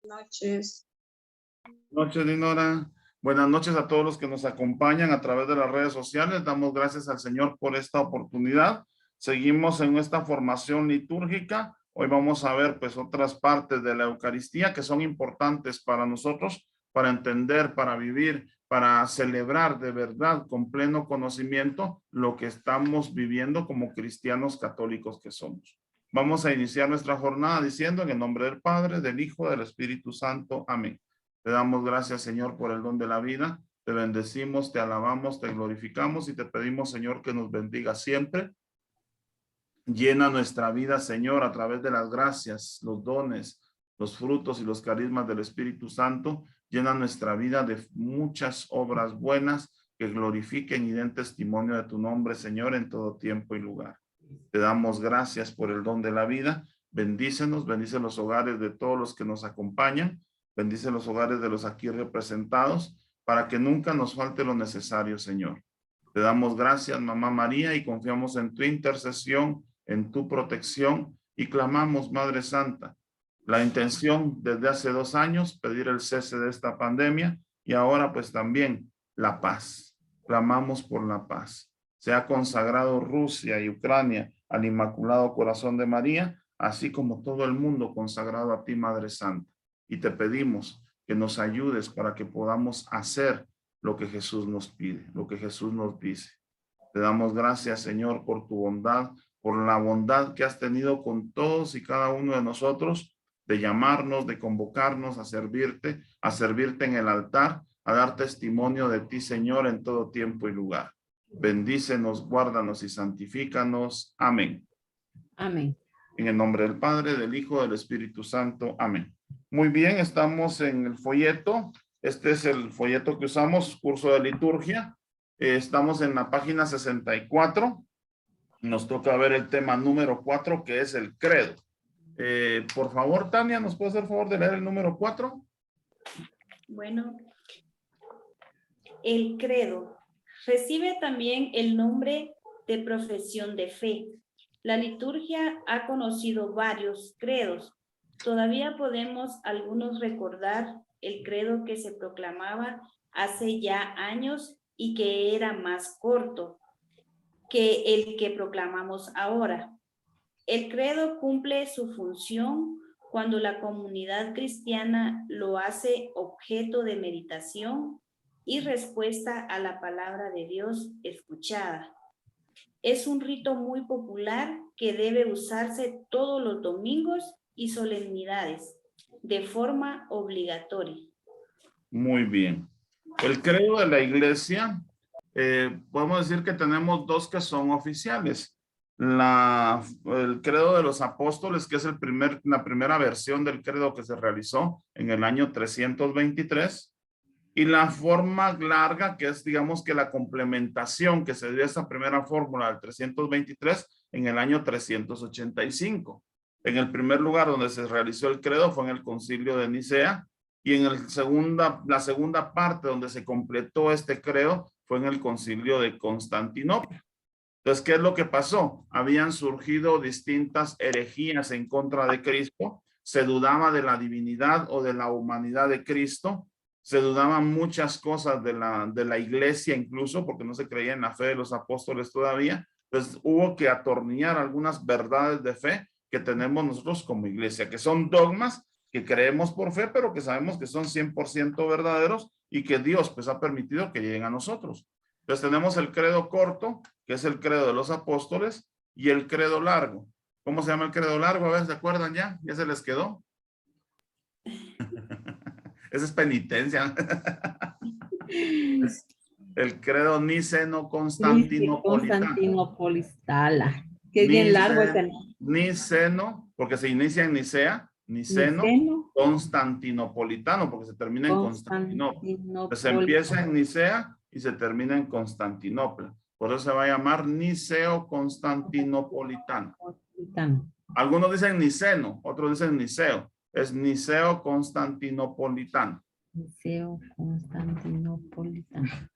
Noches. Noches, Dinora. Buenas noches a todos los que nos acompañan a través de las redes sociales. Damos gracias al Señor por esta oportunidad. Seguimos en esta formación litúrgica. Hoy vamos a ver pues otras partes de la Eucaristía que son importantes para nosotros, para entender, para vivir, para celebrar de verdad con pleno conocimiento lo que estamos viviendo como cristianos católicos que somos. Vamos a iniciar nuestra jornada diciendo en el nombre del Padre, del Hijo, del Espíritu Santo. Amén. Te damos gracias, Señor, por el don de la vida. Te bendecimos, te alabamos, te glorificamos y te pedimos, Señor, que nos bendiga siempre. Llena nuestra vida, Señor, a través de las gracias, los dones, los frutos y los carismas del Espíritu Santo. Llena nuestra vida de muchas obras buenas que glorifiquen y den testimonio de tu nombre, Señor, en todo tiempo y lugar. Te damos gracias por el don de la vida. Bendícenos, bendice los hogares de todos los que nos acompañan. Bendice los hogares de los aquí representados para que nunca nos falte lo necesario, Señor. Te damos gracias, Mamá María, y confiamos en tu intercesión, en tu protección, y clamamos, Madre Santa, la intención desde hace 2 años, pedir el cese de esta pandemia, y ahora pues también la paz. Clamamos por la paz. Se ha consagrado Rusia y Ucrania al Inmaculado Corazón de María, así como todo el mundo consagrado a ti, Madre Santa. Y te pedimos que nos ayudes para que podamos hacer lo que Jesús nos pide, lo que Jesús nos dice. Te damos gracias, Señor, por tu bondad, por la bondad que has tenido con todos y cada uno de nosotros, de llamarnos, de convocarnos a servirte en el altar, a dar testimonio de ti, Señor, en todo tiempo y lugar. Bendícenos, guárdanos y santifícanos. Amén. Amén. En el nombre del Padre, del Hijo, del Espíritu Santo. Amén. Muy bien, estamos en el folleto. Este es el folleto que usamos, curso de liturgia. Estamos en la página 64. Nos toca ver el tema número 4, que es el credo. Por favor, Tania, ¿nos puede hacer el favor de leer el número 4? Bueno, el credo recibe también el nombre de profesión de fe. La liturgia ha conocido varios credos. Todavía podemos algunos recordar el credo que se proclamaba hace ya años y que era más corto que el que proclamamos ahora. El credo cumple su función cuando la comunidad cristiana lo hace objeto de meditación y respuesta a la palabra de Dios escuchada. Es un rito muy popular que debe usarse todos los domingos y solemnidades de forma obligatoria. Muy bien. El credo de la iglesia, podemos decir que tenemos 2 que son oficiales. El credo de los apóstoles, que es la primera versión del credo que se realizó en el año 323. Y la forma larga, que es, digamos, que la complementación que se dio a esa primera fórmula del 323 en el año 385. En el primer lugar donde se realizó el credo fue en el Concilio de Nicea, y en la segunda parte donde se completó este credo fue en el Concilio de Constantinopla. Entonces, ¿qué es lo que pasó? Habían surgido distintas herejías en contra de Cristo, se dudaba de la divinidad o de la humanidad de Cristo, se dudaban muchas cosas de la iglesia incluso, porque no se creía en la fe de los apóstoles todavía. Entonces hubo que atornillar algunas verdades de fe que tenemos nosotros como iglesia, que son dogmas que creemos por fe, pero que sabemos que son 100% verdaderos y que Dios pues ha permitido que lleguen a nosotros. Entonces tenemos el credo corto, que es el credo de los apóstoles, y el credo largo. ¿Cómo se llama el credo largo? A ver, ¿se acuerdan ya? ¿Ya se les quedó? Esa es penitencia. Es el credo niceno-constantinopolitano. Que es bien largo ese. Niceno, porque se inicia en Nicea, niceno, constantinopolitano, porque se termina en Constantinopla. Pues se empieza en Nicea y se termina en Constantinopla. Por eso se va a llamar niceo-constantinopolitano. Algunos dicen niceno, otros dicen niceo. Es niceo-constantinopolitano. Niceo-constantinopolitano.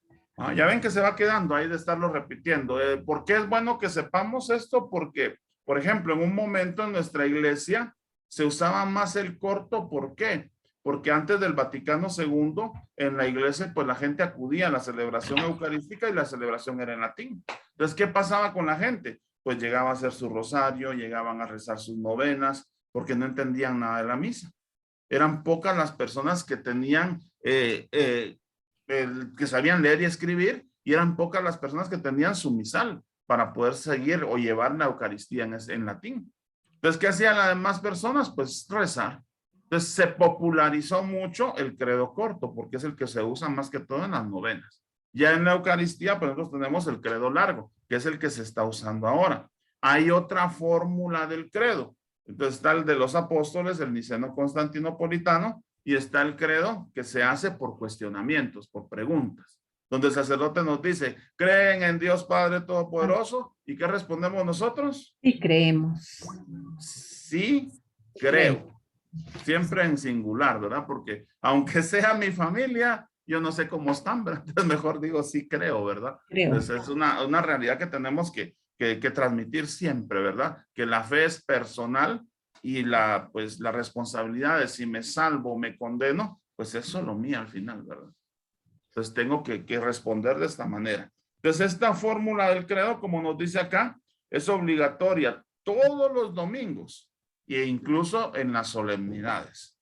Ya ven que se va quedando ahí de estarlo repitiendo. ¿Por qué es bueno que sepamos esto? Porque, por ejemplo, en un momento en nuestra iglesia se usaba más el corto. ¿Por qué? Porque antes del Vaticano II, en la iglesia, pues la gente acudía a la celebración eucarística y la celebración era en latín. Entonces, ¿qué pasaba con la gente? Pues llegaba a hacer su rosario, llegaban a rezar sus novenas, porque no entendían nada de la misa. Eran pocas las personas que tenían, que sabían leer y escribir, y eran pocas las personas que tenían su misal para poder seguir o llevar la Eucaristía en latín. Entonces, ¿qué hacían las demás personas? Pues rezar. Entonces, se popularizó mucho el credo corto, porque es el que se usa más que todo en las novenas. Ya en la Eucaristía, pues nosotros tenemos el credo largo, que es el que se está usando ahora. Hay otra fórmula del credo. Entonces está el de los apóstoles, el niceno-constantinopolitano, y está el credo que se hace por cuestionamientos, por preguntas, donde el sacerdote nos dice, ¿creen en Dios Padre Todopoderoso? ¿Y qué respondemos nosotros? Sí, creemos. Sí, creo. Siempre en singular, ¿verdad? Porque aunque sea mi familia, yo no sé cómo están, ¿verdad? Entonces mejor digo sí creo, ¿verdad? Creo. Entonces es una realidad que tenemos que transmitir siempre, ¿verdad? Que la fe es personal y pues la responsabilidad de si me salvo o me condeno, pues es solo mía al final, ¿verdad? Entonces tengo que responder de esta manera. Entonces esta fórmula del credo, como nos dice acá, es obligatoria todos los domingos e incluso en las solemnidades.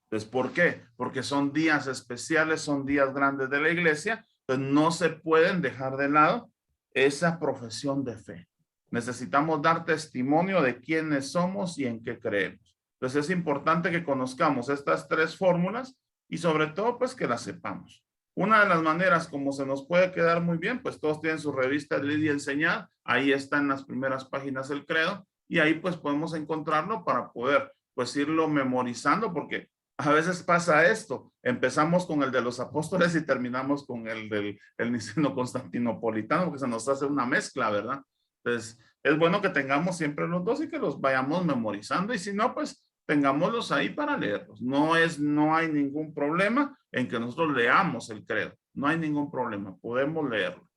Entonces, ¿por qué? Porque son días especiales, son días grandes de la iglesia, pues no se pueden dejar de lado esa profesión de fe. Necesitamos dar testimonio de quiénes somos y en qué creemos. Entonces es importante que conozcamos estas tres fórmulas y sobre todo pues que las sepamos. Una de las maneras como se nos puede quedar muy bien, pues todos tienen su revista Leer y Enseñar, ahí está en las primeras páginas el credo y ahí pues podemos encontrarlo para poder pues irlo memorizando porque a veces pasa esto, empezamos con el de los apóstoles y terminamos con el del niceno-constantinopolitano, porque se nos hace una mezcla, ¿verdad? Entonces, es bueno que tengamos siempre los dos y que los vayamos memorizando, y si no, pues tengámoslos ahí para leerlos. No hay ningún problema en que nosotros leamos el credo, no hay ningún problema, podemos leerlo.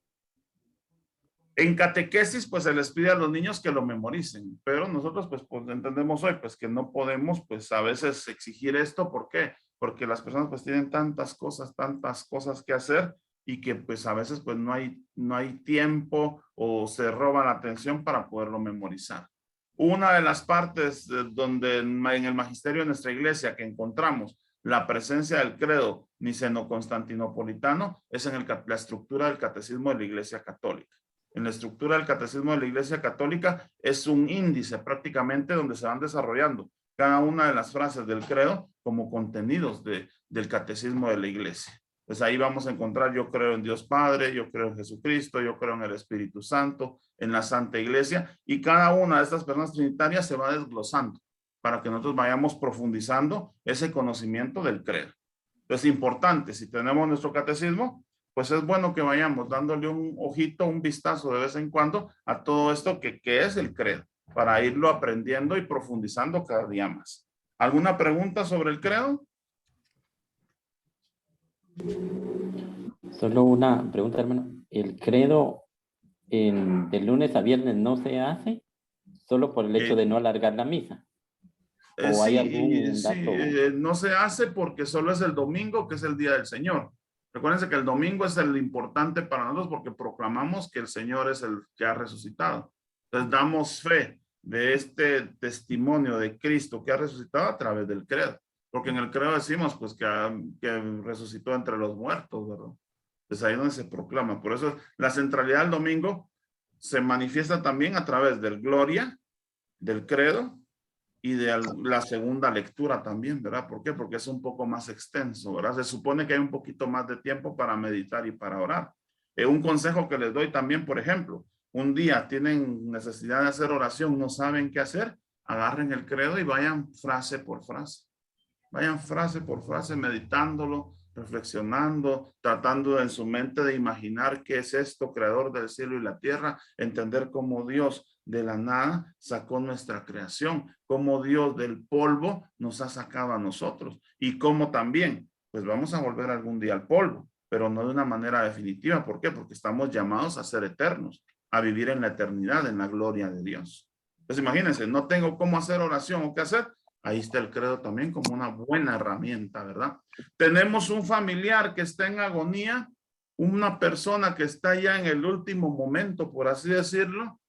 En catequesis, pues se les pide a los niños que lo memoricen, pero nosotros pues entendemos hoy pues que no podemos pues a veces exigir esto. ¿Por qué? Porque las personas pues tienen tantas cosas que hacer y que pues a veces pues no hay tiempo o se roba la atención para poderlo memorizar. Una de las partes donde en el magisterio de nuestra iglesia que encontramos la presencia del credo niceno-constantinopolitano es en la estructura del catecismo de la Iglesia Católica. En la estructura del catecismo de la Iglesia Católica es un índice prácticamente donde se van desarrollando cada una de las frases del credo como contenidos del catecismo de la Iglesia. Pues ahí vamos a encontrar yo creo en Dios Padre, yo creo en Jesucristo, yo creo en el Espíritu Santo, en la Santa Iglesia, y cada una de estas personas trinitarias se va desglosando para que nosotros vayamos profundizando ese conocimiento del credo. Entonces es importante, si tenemos nuestro catecismo, pues es bueno que vayamos dándole un ojito, un vistazo de vez en cuando a todo esto que es el credo, para irlo aprendiendo y profundizando cada día más. ¿Alguna pregunta sobre el credo? Solo una pregunta, hermano. ¿El credo de lunes a viernes no se hace solo por el hecho de no alargar la misa? ¿O hay algún dato? No se hace porque solo es el domingo, que es el día del Señor. Recuérdense que el domingo es el importante para nosotros porque proclamamos que el Señor es el que ha resucitado. Entonces damos fe de este testimonio de Cristo que ha resucitado a través del credo. Porque en el credo decimos pues que resucitó entre los muertos, ¿verdad? Entonces ahí es donde se proclama. Por eso la centralidad del domingo se manifiesta también a través del gloria, del credo y de la segunda lectura también, ¿verdad? ¿Por qué? Porque es un poco más extenso, ¿verdad? Se supone que hay un poquito más de tiempo para meditar y para orar. Un consejo que les doy también, por ejemplo, un día tienen necesidad de hacer oración, no saben qué hacer, agarren el credo y vayan frase por frase. Vayan frase por frase meditándolo, reflexionando, tratando en su mente de imaginar qué es esto, creador del cielo y la tierra, entender cómo Dios de la nada sacó nuestra creación, cómo Dios del polvo nos ha sacado a nosotros y cómo también, pues vamos a volver algún día al polvo, pero no de una manera definitiva. ¿Por qué? Porque estamos llamados a ser eternos, a vivir en la eternidad, en la gloria de Dios. Entonces imagínense, no tengo cómo hacer oración o qué hacer, Ahí está el credo también como una buena herramienta, ¿verdad? Tenemos un familiar que está en agonía, una persona que está ya en el último momento, por así decirlo.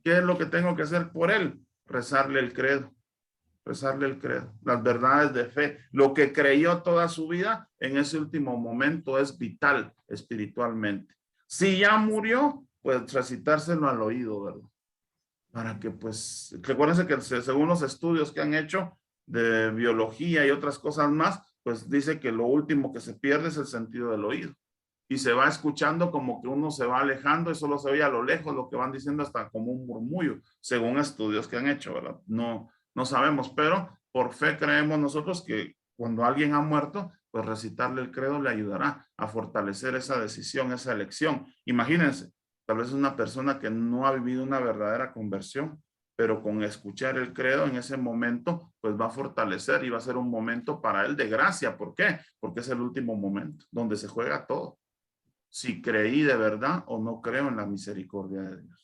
¿Qué es lo que tengo que hacer por él? Rezarle el credo. Rezarle el credo, las verdades de fe, lo que creyó toda su vida en ese último momento es vital espiritualmente. Si ya murió, pues recitárselo al oído, ¿verdad? Para que pues, recuérdense que según los estudios que han hecho de biología y otras cosas más, pues dice que lo último que se pierde es el sentido del oído. Y se va escuchando como que uno se va alejando y solo se oye a lo lejos lo que van diciendo hasta como un murmullo, según estudios que han hecho, ¿verdad? No sabemos, pero por fe creemos nosotros que cuando alguien ha muerto, pues recitarle el credo le ayudará a fortalecer esa decisión, esa elección. Imagínense, tal vez una persona que no ha vivido una verdadera conversión, pero con escuchar el credo en ese momento, pues va a fortalecer y va a ser un momento para él de gracia. ¿Por qué? Porque es el último momento donde se juega todo. Si creí de verdad o no creo en la misericordia de Dios.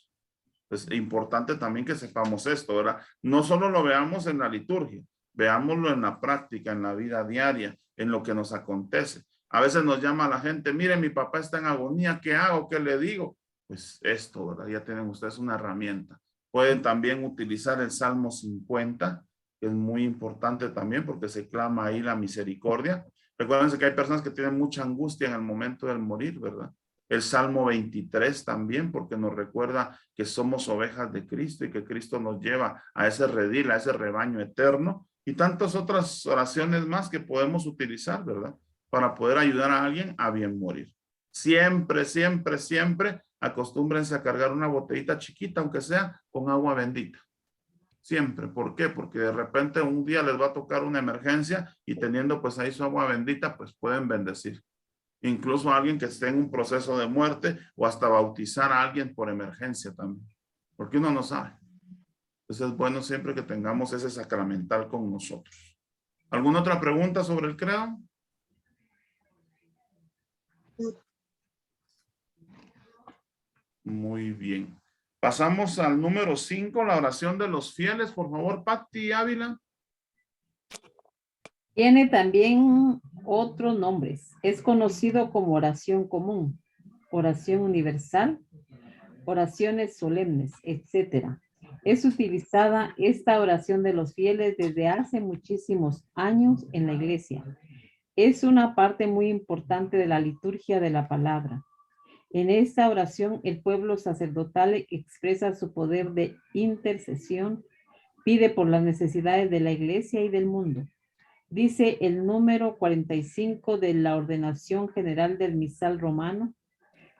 Es importante también que sepamos esto, ¿verdad? No solo lo veamos en la liturgia, veámoslo en la práctica, en la vida diaria, en lo que nos acontece. A veces nos llama la gente, mire, mi papá está en agonía, ¿qué hago? ¿Qué le digo? Pues esto, ¿verdad? Ya tienen ustedes una herramienta. Pueden también utilizar el Salmo 50, que es muy importante también porque se clama ahí la misericordia. Recuérdense que hay personas que tienen mucha angustia en el momento del morir, ¿verdad? El Salmo 23 también, porque nos recuerda que somos ovejas de Cristo y que Cristo nos lleva a ese redil, a ese rebaño eterno. Y tantas otras oraciones más que podemos utilizar, ¿verdad? Para poder ayudar a alguien a bien morir. Siempre, siempre, siempre acostúmbrense a cargar una botellita chiquita, aunque sea con agua bendita. Siempre. ¿Por qué? Porque de repente un día les va a tocar una emergencia y teniendo pues ahí su agua bendita, pues pueden bendecir. Incluso a alguien que esté en un proceso de muerte o hasta bautizar a alguien por emergencia también. Porque uno no sabe. Entonces es bueno siempre que tengamos ese sacramental con nosotros. ¿Alguna otra pregunta sobre el credo? Muy bien. Pasamos al número 5, la oración de los fieles. Por favor, Patti Ávila. Tiene también otros nombres. Es conocido como oración común, oración universal, oraciones solemnes, etc. Es utilizada esta oración de los fieles desde hace muchísimos años en la iglesia. Es una parte muy importante de la liturgia de la palabra. En esta oración, el pueblo sacerdotal expresa su poder de intercesión, pide por las necesidades de la iglesia y del mundo. Dice el número 45 de la ordenación general del misal romano.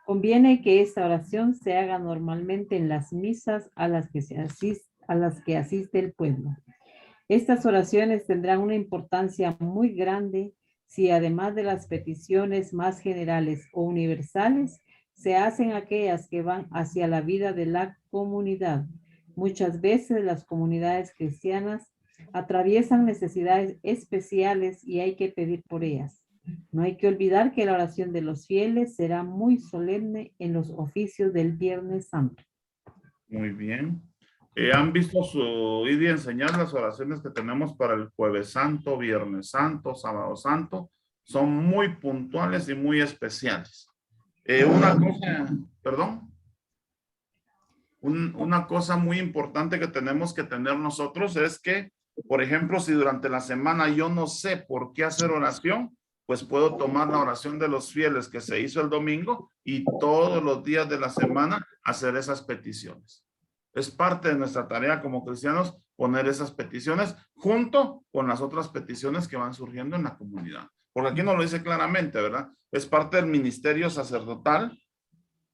Conviene que esta oración se haga normalmente en las misas a las que asiste el pueblo. Estas oraciones tendrán una importancia muy grande si además de las peticiones más generales o universales, se hacen aquellas que van hacia la vida de la comunidad. Muchas veces las comunidades cristianas atraviesan necesidades especiales y hay que pedir por ellas. No hay que olvidar que la oración de los fieles será muy solemne en los oficios del Viernes Santo. Muy bien. ¿Han visto su ID enseñar las oraciones que tenemos para el Jueves Santo, Viernes Santo, Sábado Santo? Son muy puntuales y muy especiales. Una cosa muy importante que tenemos que tener nosotros es que, por ejemplo, si durante la semana yo no sé por qué hacer oración, pues puedo tomar la oración de los fieles que se hizo el domingo y todos los días de la semana hacer esas peticiones. Es parte de nuestra tarea como cristianos poner esas peticiones junto con las otras peticiones que van surgiendo en la comunidad. Porque aquí nos lo dice claramente, ¿verdad? Es parte del ministerio sacerdotal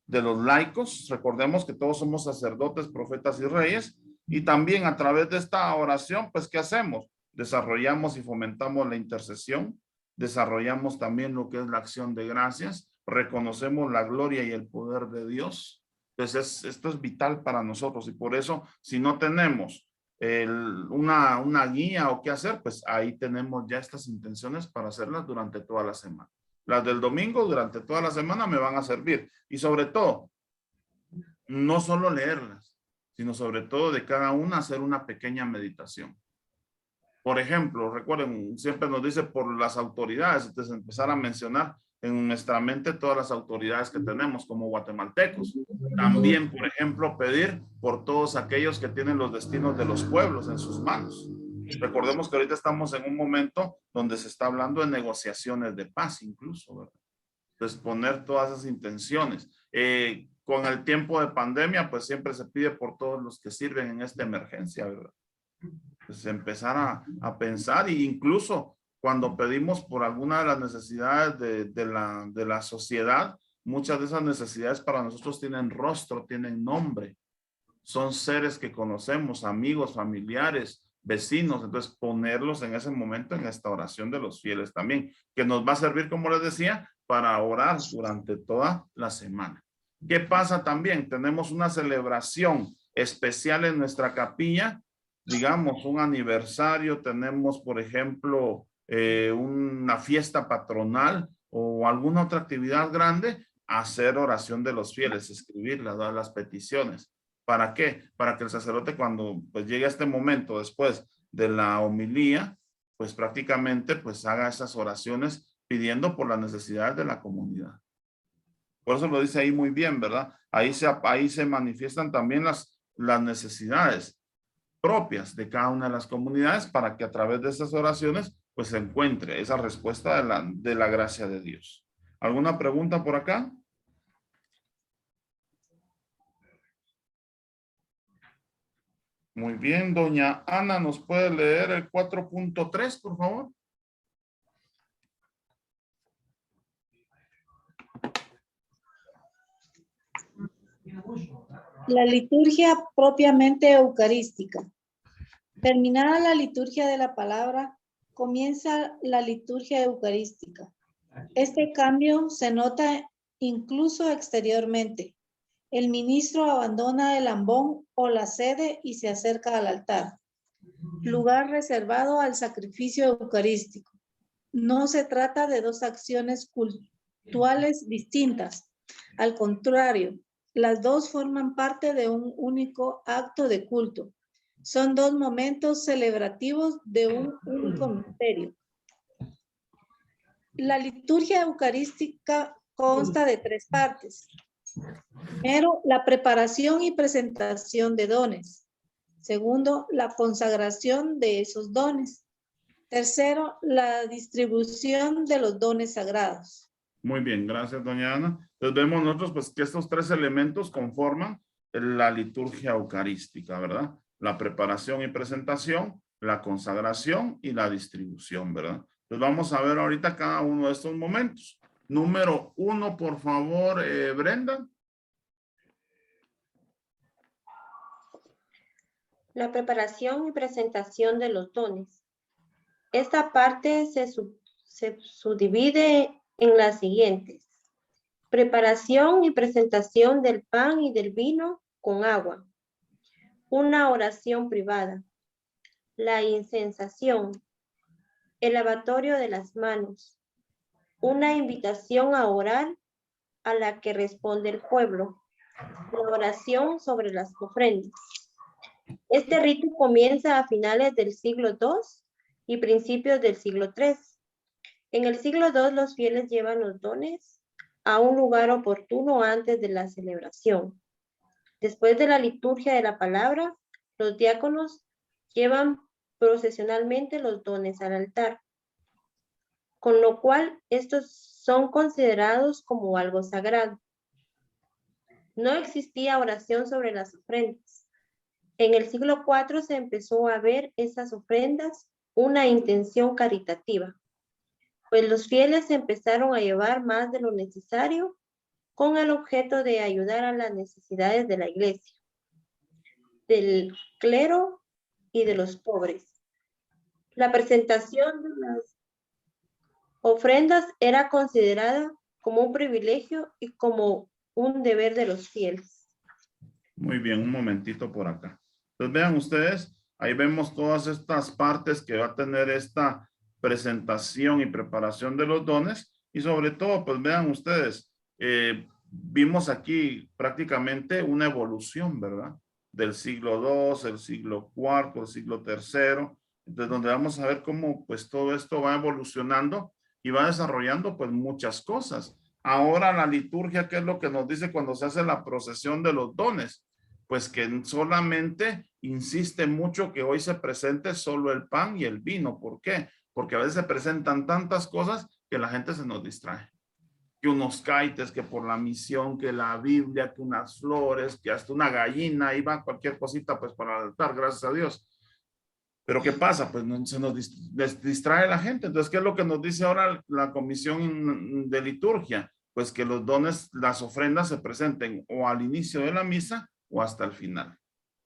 de los laicos. Recordemos que todos somos sacerdotes, profetas y reyes. Y también a través de esta oración, pues, ¿qué hacemos? Desarrollamos y fomentamos la intercesión. Desarrollamos también lo que es la acción de gracias. Reconocemos la gloria y el poder de Dios. Entonces, esto es vital para nosotros. Y por eso, si no tenemos una guía o qué hacer, pues ahí tenemos ya estas intenciones para hacerlas durante toda la semana. Las del domingo durante toda la semana me van a servir. Y sobre todo, no solo leerlas, sino sobre todo de cada una hacer una pequeña meditación. Por ejemplo, recuerden, siempre nos dice por las autoridades, entonces empezar a mencionar en nuestra mente todas las autoridades que tenemos como guatemaltecos. También, por ejemplo, pedir por todos aquellos que tienen los destinos de los pueblos en sus manos. Recordemos que ahorita estamos en un momento donde se está hablando de negociaciones de paz incluso, ¿verdad? Entonces, poner todas esas intenciones. Con el tiempo de pandemia, pues siempre se pide por todos los que sirven en esta emergencia, ¿verdad? Pues empezar a pensar, e incluso cuando pedimos por alguna de las necesidades de la sociedad, muchas de esas necesidades para nosotros tienen rostro, tienen nombre. Son seres que conocemos, amigos, familiares, vecinos. Entonces, ponerlos en ese momento en esta oración de los fieles también, que nos va a servir, como les decía, para orar durante toda la semana. ¿Qué pasa también? Tenemos una celebración especial en nuestra capilla, digamos, un aniversario, tenemos, por ejemplo, una fiesta patronal o alguna otra actividad grande, hacer oración de los fieles, escribirlas, dar las peticiones. ¿Para qué? Para que el sacerdote, cuando pues llegue a este momento después de la homilía, pues prácticamente pues haga esas oraciones pidiendo por las necesidades de la comunidad. Por eso lo dice ahí muy bien, ¿verdad? Ahí se manifiestan también las necesidades propias de cada una de las comunidades para que a través de estas oraciones pues se encuentre esa respuesta de la gracia de Dios. ¿Alguna pregunta por acá? Muy bien, doña Ana, ¿nos puede leer el 4.3, por favor? La liturgia propiamente eucarística. Terminada la liturgia de la palabra, comienza la liturgia eucarística. Este cambio se nota incluso exteriormente. El ministro abandona el ambón o la sede y se acerca al altar, lugar reservado al sacrificio eucarístico. No se trata de dos acciones cultuales distintas. Al contrario, las dos forman parte de un único acto de culto. Son dos momentos celebrativos de un único misterio. La liturgia eucarística consta de tres partes. Primero, la preparación y presentación de dones. Segundo, la consagración de esos dones. Tercero, la distribución de los dones sagrados. Muy bien, gracias, doña Ana. Entonces vemos nosotros pues que estos tres elementos conforman la liturgia eucarística, ¿verdad? La preparación y presentación, la consagración y la distribución, ¿verdad? Entonces vamos a ver ahorita cada uno de estos momentos. Número 1, por favor, Brenda. La preparación y presentación de los dones. Esta parte se subdivide en las siguientes. Preparación y presentación del pan y del vino con agua. Una oración privada. La incensación. El lavatorio de las manos. Una invitación a orar a la que responde el pueblo. La oración sobre las ofrendas. Este rito comienza a finales del siglo II y principios del siglo III. En el siglo II los fieles llevan los dones a un lugar oportuno antes de la celebración. Después de la liturgia de la palabra, los diáconos llevan procesionalmente los dones al altar, con lo cual estos son considerados como algo sagrado. No existía oración sobre las ofrendas. En el siglo IV se empezó a ver esas ofrendas una intención caritativa, pues los fieles empezaron a llevar más de lo necesario con el objeto de ayudar a las necesidades de la iglesia, del clero y de los pobres. La presentación de las ofrendas era considerada como un privilegio y como un deber de los fieles. Muy bien, un momentito por acá. Entonces vean ustedes, ahí vemos todas estas partes que va a tener esta presentación y preparación de los dones y sobre todo, pues vean ustedes, vimos aquí prácticamente una evolución, ¿verdad? Del siglo II, el siglo IV, el siglo III, Entonces, donde vamos a ver cómo pues todo esto va evolucionando y va desarrollando pues muchas cosas. Ahora la liturgia, ¿qué es lo que nos dice cuando se hace la procesión de los dones? Pues que solamente insiste mucho que hoy se presente solo el pan y el vino. ¿Por qué? Porque a veces se presentan tantas cosas que la gente se nos distrae. Que unos caites, que por la misión, que la Biblia, que unas flores, que hasta una gallina, ahí va cualquier cosita pues para el altar, gracias a Dios. Pero ¿qué pasa? Pues no, se nos distrae la gente. Entonces, ¿qué es lo que nos dice ahora la comisión de liturgia? Pues que los dones, las ofrendas se presenten o al inicio de la misa o hasta el final.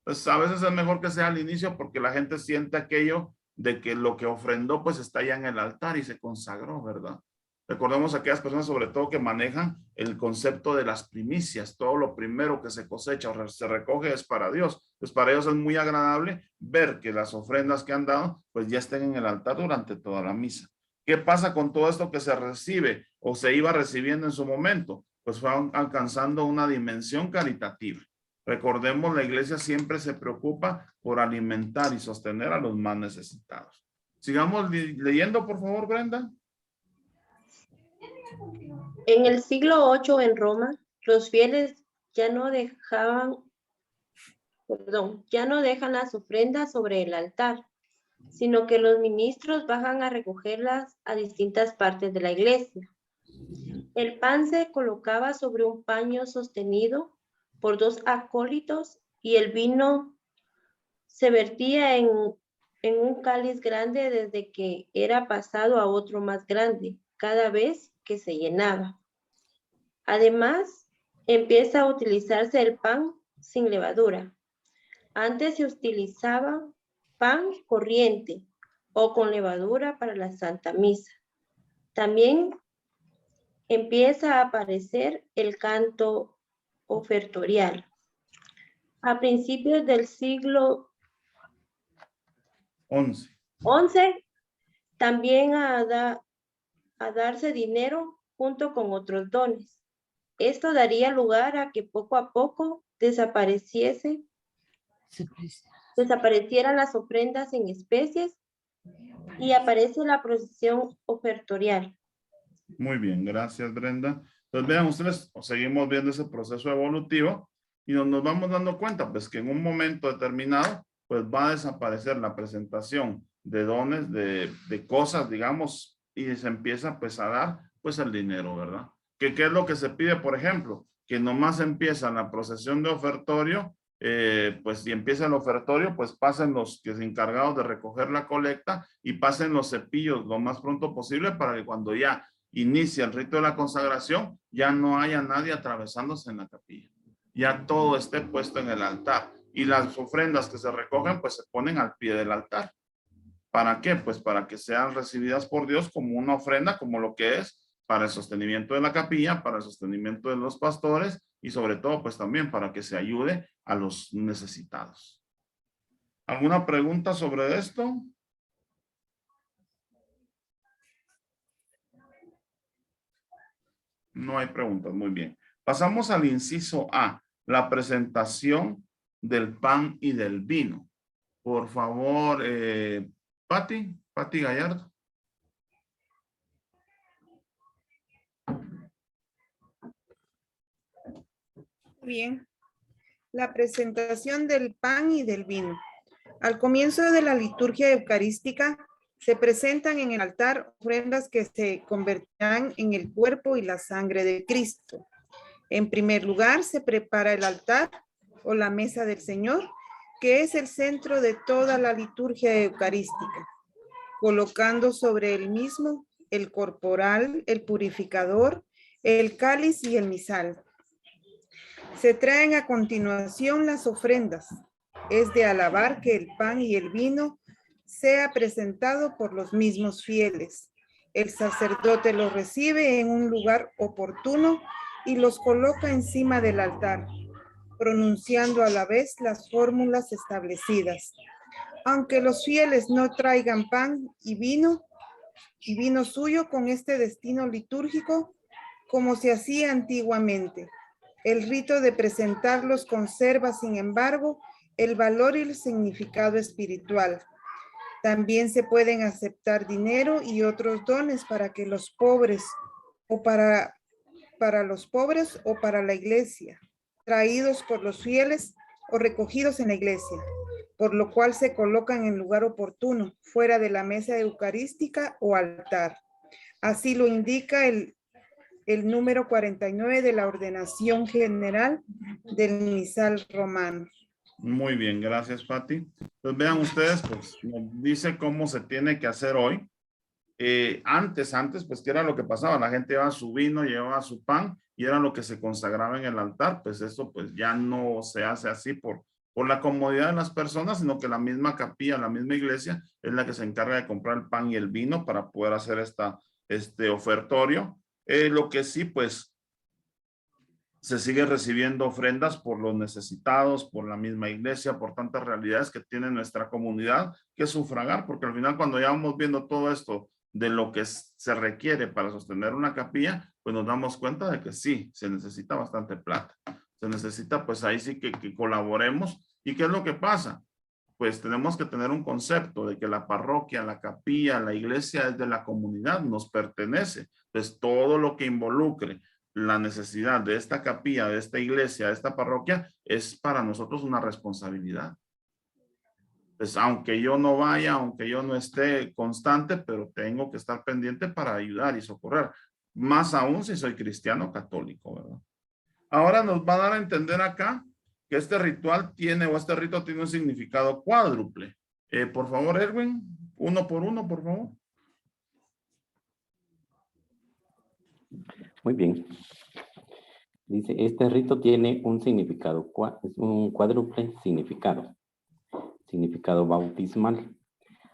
Entonces, a veces es mejor que sea al inicio porque la gente siente aquello de que lo que ofrendó pues está ya en el altar y se consagró, ¿verdad? Recordemos a aquellas personas sobre todo que manejan el concepto de las primicias. Todo lo primero que se cosecha o se recoge es para Dios. Pues para ellos es muy agradable ver que las ofrendas que han dado pues ya estén en el altar durante toda la misa. ¿Qué pasa con todo esto que se recibe o se iba recibiendo en su momento? Pues fue alcanzando una dimensión caritativa. Recordemos, la iglesia siempre se preocupa por alimentar y sostener a los más necesitados. Sigamos leyendo, por favor, Brenda. En el siglo VIII en Roma, los fieles ya no dejan las ofrendas sobre el altar, sino que los ministros bajan a recogerlas a distintas partes de la iglesia. El pan se colocaba sobre un paño sostenido por dos acólitos y el vino se vertía en un cáliz grande desde que era pasado a otro más grande, cada vez que se llenaba. Además, empieza a utilizarse el pan sin levadura. Antes se utilizaba pan corriente o con levadura para la Santa Misa. También empieza a aparecer el canto ofertorial. A principios del siglo XI, también a darse dinero junto con otros dones. Esto daría lugar a que poco a poco desaparecieran las ofrendas en especies y aparece la procesión ofertorial. Muy bien, gracias, Brenda. Entonces vean ustedes, seguimos viendo ese proceso evolutivo y nos vamos dando cuenta pues que en un momento determinado pues va a desaparecer la presentación de dones, de cosas, digamos, y se empieza pues a dar pues el dinero, ¿verdad? ¿Qué es lo que se pide, por ejemplo? Que nomás empieza la procesión de ofertorio, pues si empieza el ofertorio, pues pasen los que se encargados de recoger la colecta y pasen los cepillos lo más pronto posible para que cuando ya inicia el rito de la consagración, ya no haya nadie atravesándose en la capilla. Ya todo esté puesto en el altar. Y las ofrendas que se recogen, pues se ponen al pie del altar. ¿Para qué? Pues para que sean recibidas por Dios como una ofrenda, como lo que es para el sostenimiento de la capilla, para el sostenimiento de los pastores y sobre todo pues también para que se ayude a los necesitados. ¿Alguna pregunta sobre esto? No hay preguntas, muy bien. Pasamos al inciso A, la presentación del pan y del vino. Por favor, Pati Gallardo. Bien. La presentación del pan y del vino. Al comienzo de la liturgia eucarística, se presentan en el altar ofrendas que se convertirán en el cuerpo y la sangre de Cristo. En primer lugar, se prepara el altar o la mesa del Señor, que es el centro de toda la liturgia eucarística, colocando sobre el mismo el corporal, el purificador, el cáliz y el misal. Se traen a continuación las ofrendas. Es de alabar que el pan y el vino sea presentado por los mismos fieles. El sacerdote los recibe en un lugar oportuno y los coloca encima del altar, pronunciando a la vez las fórmulas establecidas. Aunque los fieles no traigan pan y vino suyo con este destino litúrgico, como se hacía antiguamente. El rito de presentarlos conserva, sin embargo, el valor y el significado espiritual. También se pueden aceptar dinero y otros dones para que los pobres o para los pobres o para la iglesia, traídos por los fieles o recogidos en la iglesia, por lo cual se colocan en lugar oportuno, fuera de la mesa eucarística o altar. Así lo indica el número 49 de la ordenación general del misal romano. Muy bien, gracias, Pati. Pues vean ustedes, pues nos dice cómo se tiene que hacer hoy. Antes, pues, ¿qué era lo que pasaba? La gente llevaba su vino, llevaba su pan y era lo que se consagraba en el altar. Pues eso, pues, ya no se hace así por la comodidad de las personas, sino que la misma capilla, la misma iglesia es la que se encarga de comprar el pan y el vino para poder hacer este ofertorio. Lo que sí, pues, se sigue recibiendo ofrendas por los necesitados, por la misma iglesia, por tantas realidades que tiene nuestra comunidad que sufragar, porque al final cuando ya vamos viendo todo esto de lo que se requiere para sostener una capilla, pues nos damos cuenta de que sí, se necesita bastante plata. Se necesita, pues ahí sí que colaboremos. ¿Y qué es lo que pasa? Pues tenemos que tener un concepto de que la parroquia, la capilla, la iglesia es de la comunidad, nos pertenece. Pues todo lo que involucre la necesidad de esta capilla, de esta iglesia, de esta parroquia, es para nosotros una responsabilidad. Pues aunque yo no vaya, aunque yo no esté constante, pero tengo que estar pendiente para ayudar y socorrer. Más aún si soy cristiano católico, ¿verdad? Ahora nos va a dar a entender acá que este ritual tiene, o este rito tiene un significado cuádruple. Por favor, Erwin, uno por uno, por favor. Muy bien. Dice, este rito tiene un significado, es un cuádruple significado. Significado bautismal.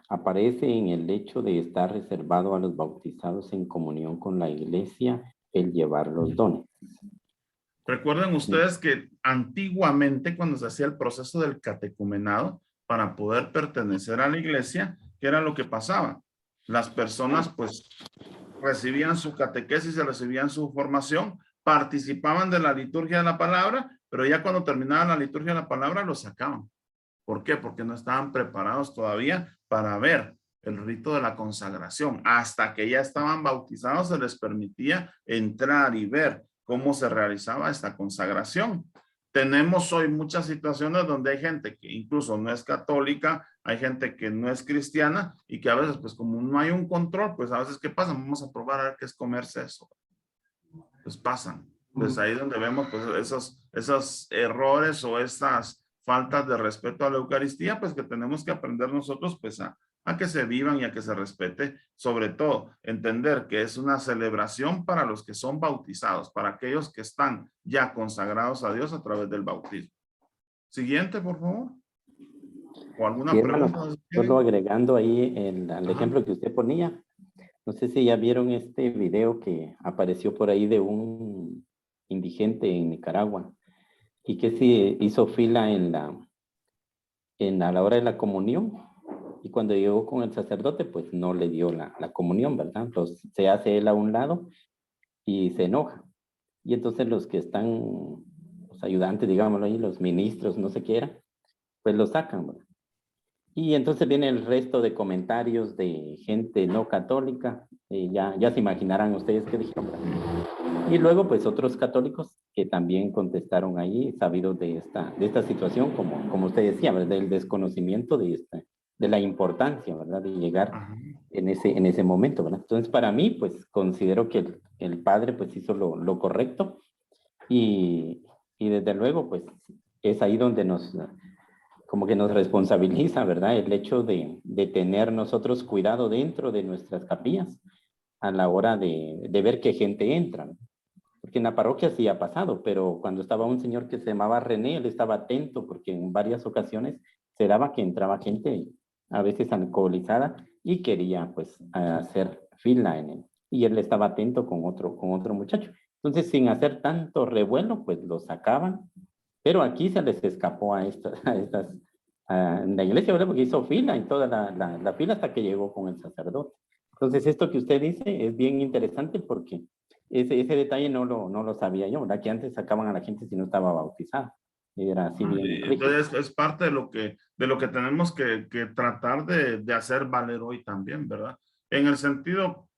Aparece en el hecho de estar reservado a los bautizados en comunión con la iglesia el llevar los dones. Recuerden ustedes que antiguamente cuando se hacía el proceso del catecumenado para poder pertenecer a la iglesia, ¿qué era lo que pasaba? Las personas pues recibían su catequesis, recibían su formación, participaban de la liturgia de la palabra, pero ya cuando terminaba la liturgia de la palabra los sacaban. ¿Por qué? Porque no estaban preparados todavía para ver el rito de la consagración. Hasta que ya estaban bautizados se les permitía entrar y ver cómo se realizaba esta consagración. Tenemos hoy muchas situaciones donde hay gente que incluso no es católica, hay gente que no es cristiana y que a veces pues como no hay un control, pues a veces ¿qué pasa? Vamos a probar a ver qué es comerse eso. Pues pasan. Pues ahí donde vemos pues esos errores o estas faltas de respeto a la Eucaristía, pues que tenemos que aprender nosotros pues a que se vivan y a que se respete, sobre todo entender que es una celebración para los que son bautizados, para aquellos que están ya consagrados a Dios a través del bautismo. Siguiente, por favor. ¿O alguna pregunta? Solo agregando ahí al ejemplo que usted ponía, no sé si ya vieron este video que apareció por ahí de un indigente en Nicaragua y que sí hizo fila a la hora de la comunión. Y cuando llegó con el sacerdote, pues no le dio la comunión, ¿verdad? Entonces se hace él a un lado y se enoja. Y entonces los que están, los ayudantes, digámoslo ahí, los ministros, no sé qué era, pues lo sacan, ¿verdad? Y entonces viene el resto de comentarios de gente no católica, ya se imaginarán ustedes qué dijeron, ¿verdad? Y luego pues otros católicos que también contestaron ahí, sabidos de esta situación, como usted decía, ¿verdad? Del desconocimiento de la importancia, ¿verdad? De llegar en ese momento, ¿verdad? Entonces, para mí, pues, considero que el padre, pues, hizo lo correcto y desde luego, pues, es ahí donde como que nos responsabiliza, ¿verdad? El hecho de tener nosotros cuidado dentro de nuestras capillas a la hora de ver qué gente entra, ¿no? Porque en la parroquia sí ha pasado, pero cuando estaba un señor que se llamaba René, él estaba atento porque en varias ocasiones se daba que entraba gente a veces alcoholizada y quería pues hacer fila en él. Y él estaba atento con otro muchacho. Entonces, sin hacer tanto revuelo, pues lo sacaban. Pero aquí se les escapó a la iglesia, ¿verdad? Porque hizo fila y toda la fila hasta que llegó con el sacerdote. Entonces, esto que usted dice es bien interesante porque ese detalle no lo sabía yo, ¿verdad? Que antes sacaban a la gente si no estaba bautizada. Era así bien rígido. Entonces es parte de lo que tenemos que tratar de hacer valer hoy también, ¿verdad? En el sentido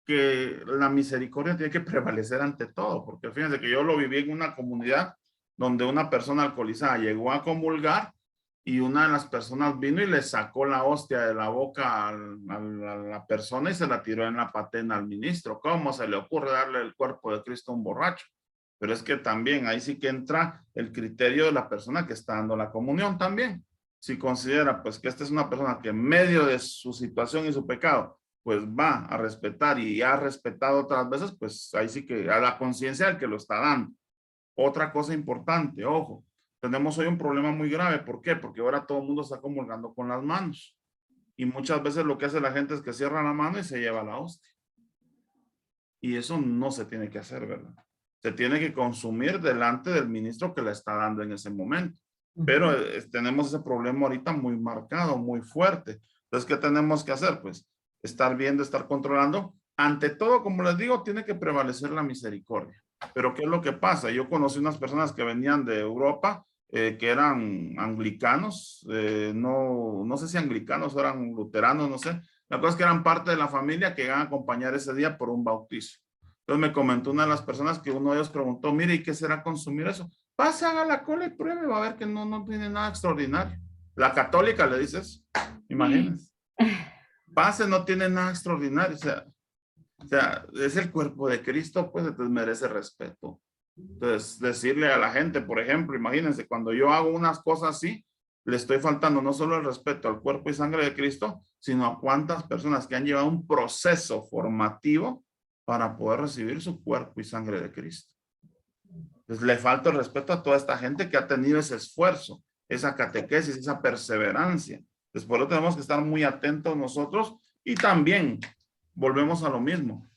que la misericordia tiene que prevalecer ante todo, porque fíjense que yo lo viví en una comunidad donde una persona alcoholizada llegó a comulgar y una de las personas vino y le sacó la hostia de la boca a la persona y se la tiró en la patena al ministro. ¿Cómo se le ocurre darle el cuerpo de Cristo a un borracho? Pero es que también ahí sí que entra el criterio de la persona que está dando la comunión también. Si considera pues que esta es una persona que en medio de su situación y su pecado pues va a respetar y ha respetado otras veces, pues ahí sí que a la conciencia del que lo está dando. Otra cosa importante, ojo, tenemos hoy un problema muy grave. ¿Por qué? Porque ahora todo el mundo está comulgando con las manos. Y muchas veces lo que hace la gente es que cierra la mano y se lleva la hostia. Y eso no se tiene que hacer, ¿verdad? Se tiene que consumir delante del ministro que la está dando en ese momento. Pero tenemos ese problema ahorita muy marcado, muy fuerte. Entonces, ¿qué tenemos que hacer? Pues estar viendo, estar controlando. Ante todo, como les digo, tiene que prevalecer la misericordia. Pero ¿qué es lo que pasa? Yo conocí unas personas que venían de Europa, que eran anglicanos, no sé si anglicanos o eran luteranos, no sé. La cosa es que eran parte de la familia que iban a acompañar ese día por un bautizo. Entonces me comentó una de las personas que uno de ellos preguntó, mire, ¿y qué será consumir eso? Pase, haga la cola y pruebe, va a ver que no tiene nada extraordinario. La católica le dices, imagínense. Pase, no tiene nada extraordinario, o sea, es el cuerpo de Cristo, pues entonces merece respeto. Entonces, decirle a la gente, por ejemplo, imagínense, cuando yo hago unas cosas así, le estoy faltando no solo el respeto al cuerpo y sangre de Cristo, sino a cuántas personas que han llevado un proceso formativo para poder recibir su cuerpo y sangre de Cristo. Entonces, le falta el respeto a toda esta gente que ha tenido ese esfuerzo, esa catequesis, esa perseverancia. Entonces, por eso tenemos que estar muy atentos nosotros y también volvemos a lo mismo.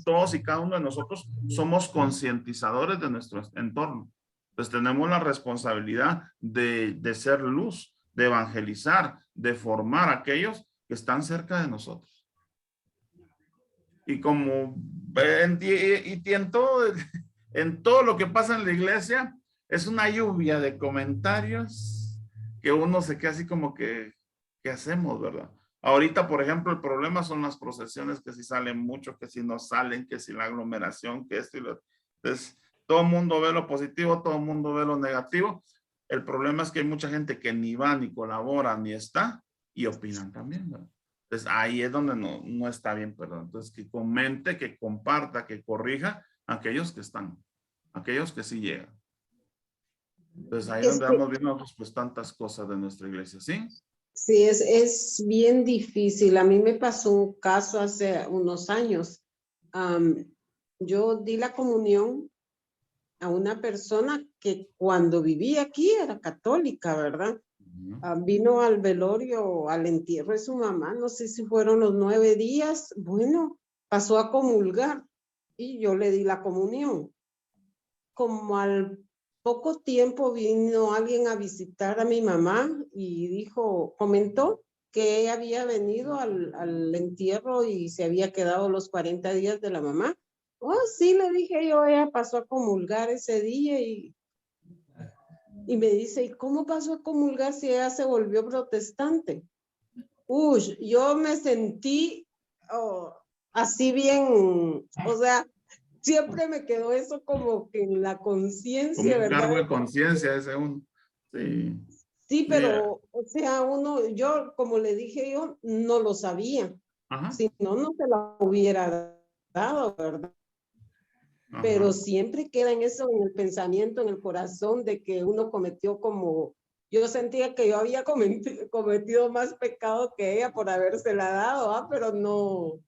Todos y cada uno de nosotros somos concientizadores de nuestro entorno. Entonces tenemos la responsabilidad de ser luz, de evangelizar, de formar a aquellos que están cerca de nosotros. Y como en todo lo que pasa en la iglesia, es una lluvia de comentarios que uno se queda así como que, ¿qué hacemos, verdad? Ahorita, por ejemplo, el problema son las procesiones, que si salen mucho, que si no salen, que si la aglomeración, que esto y lo... Entonces, todo el mundo ve lo positivo, todo el mundo ve lo negativo. El problema es que hay mucha gente que ni va, ni colabora, ni está, y opinan también, ¿verdad? Entonces, ahí es donde no está bien, perdón. Entonces, que comente, que comparta, que corrija a aquellos que están, aquellos que sí llegan. Entonces, ahí es donde vamos viendo pues tantas cosas de nuestra iglesia, ¿sí? Sí, es bien difícil. A mí me pasó un caso hace unos años. Yo di la comunión a una persona que cuando vivía aquí era católica, ¿verdad? Vino al velorio, al entierro de su mamá, no sé si fueron los 9 días. Bueno, pasó a comulgar y yo le di la comunión. Como al poco tiempo vino alguien a visitar a mi mamá y comentó que ella había venido al entierro y se había quedado los 40 días de la mamá. Oh, sí, le dije yo, ella pasó a comulgar ese día y me dice, ¿y cómo pasó a comulgar si ella se volvió protestante? Uy, yo me sentí así bien, o sea, siempre me quedó eso como que en la conciencia, ¿verdad? Como un cargo de conciencia ese uno. Sí. Sí, pero, o sea, yo, como le dije yo, no lo sabía. Ajá. Si no, no se lo hubiera dado, ¿verdad? Ajá. Pero siempre queda en eso, en el pensamiento, en el corazón, de que uno cometió yo sentía que yo había cometido más pecado que ella por habérsela dado, pero no.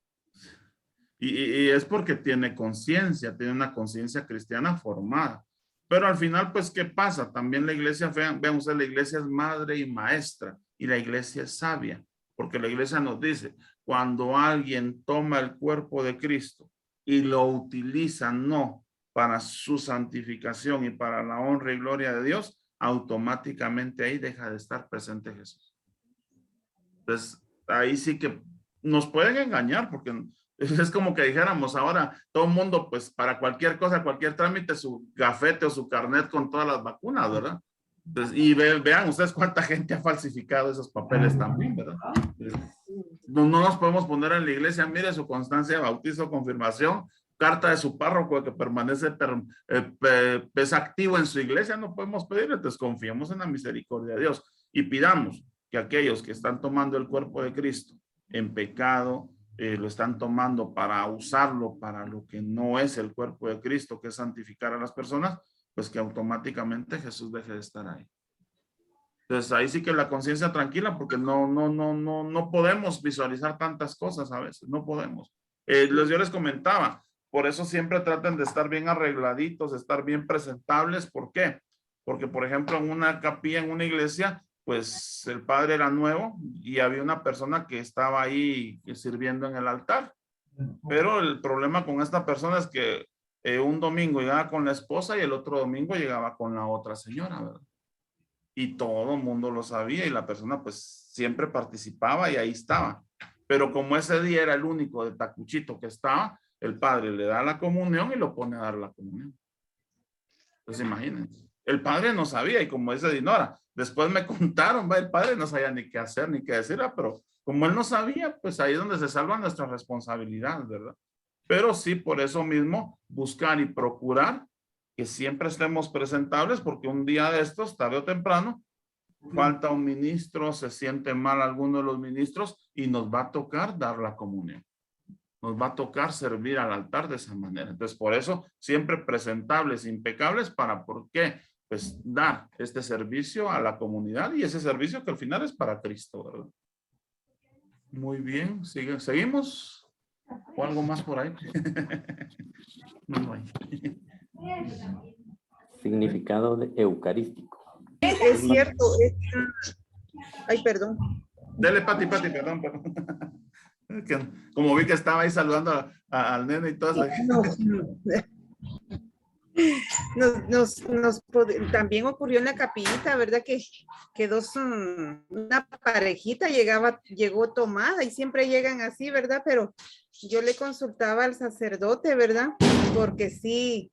Y es porque tiene conciencia, tiene una conciencia cristiana formada. Pero al final, pues, ¿qué pasa? También la iglesia, vean ustedes, la iglesia es madre y maestra, y la iglesia es sabia, porque la iglesia nos dice, cuando alguien toma el cuerpo de Cristo y lo utiliza no para su santificación y para la honra y gloria de Dios, automáticamente ahí deja de estar presente Jesús. Entonces, ahí sí que nos pueden engañar, porque Es como que dijéramos ahora, todo el mundo, pues para cualquier cosa, cualquier trámite, su gafete o su carnet con todas las vacunas, ¿verdad? Entonces, y vean ustedes cuánta gente ha falsificado esos papeles también, ¿verdad? No nos podemos poner en la iglesia, mire su constancia de bautizo, confirmación, carta de su párroco que permanece es activo en su iglesia, no podemos pedirle. Entonces confiemos en la misericordia de Dios y pidamos que aquellos que están tomando el cuerpo de Cristo en pecado, lo están tomando para usarlo para lo que no es el cuerpo de Cristo, que es santificar a las personas, pues que automáticamente Jesús deje de estar ahí. Entonces ahí sí que la conciencia tranquila, porque no podemos visualizar tantas cosas a veces, no podemos. Yo les comentaba, por eso siempre traten de estar bien arregladitos, de estar bien presentables. ¿Por qué? Porque, por ejemplo, en una capilla, en una iglesia, pues el padre era nuevo y había una persona que estaba ahí sirviendo en el altar. Pero el problema con esta persona es que un domingo llegaba con la esposa y el otro domingo llegaba con la otra señora, ¿verdad? Y todo el mundo lo sabía y la persona pues siempre participaba y ahí estaba. Pero como ese día era el único de tacuchito que estaba, el padre le da la comunión y lo pone a dar la comunión. Entonces imagínense, el padre no sabía y como dice Dinora, después me contaron, el padre no sabía ni qué hacer ni qué decir, pero como él no sabía, pues ahí es donde se salva nuestra responsabilidad, ¿verdad? Pero sí, por eso mismo, buscar y procurar que siempre estemos presentables, porque un día de estos, tarde o temprano, falta un ministro, se siente mal alguno de los ministros y nos va a tocar dar la comunión. Nos va a tocar servir al altar de esa manera. Entonces, por eso, siempre presentables, impecables, para, ¿por qué? Pues dar este servicio a la comunidad y ese servicio que al final es para Cristo, ¿verdad? Muy bien, seguimos. ¿O algo más por ahí? No hay. Significado de eucarístico. Es cierto. Ay, perdón. Dele, Pati, perdón. Como vi que estaba ahí saludando al nene y todo eso. También ocurrió en la capillita, ¿verdad? Que una parejita llegó tomada y siempre llegan así, ¿verdad? Pero yo le consultaba al sacerdote, ¿verdad? Porque sí,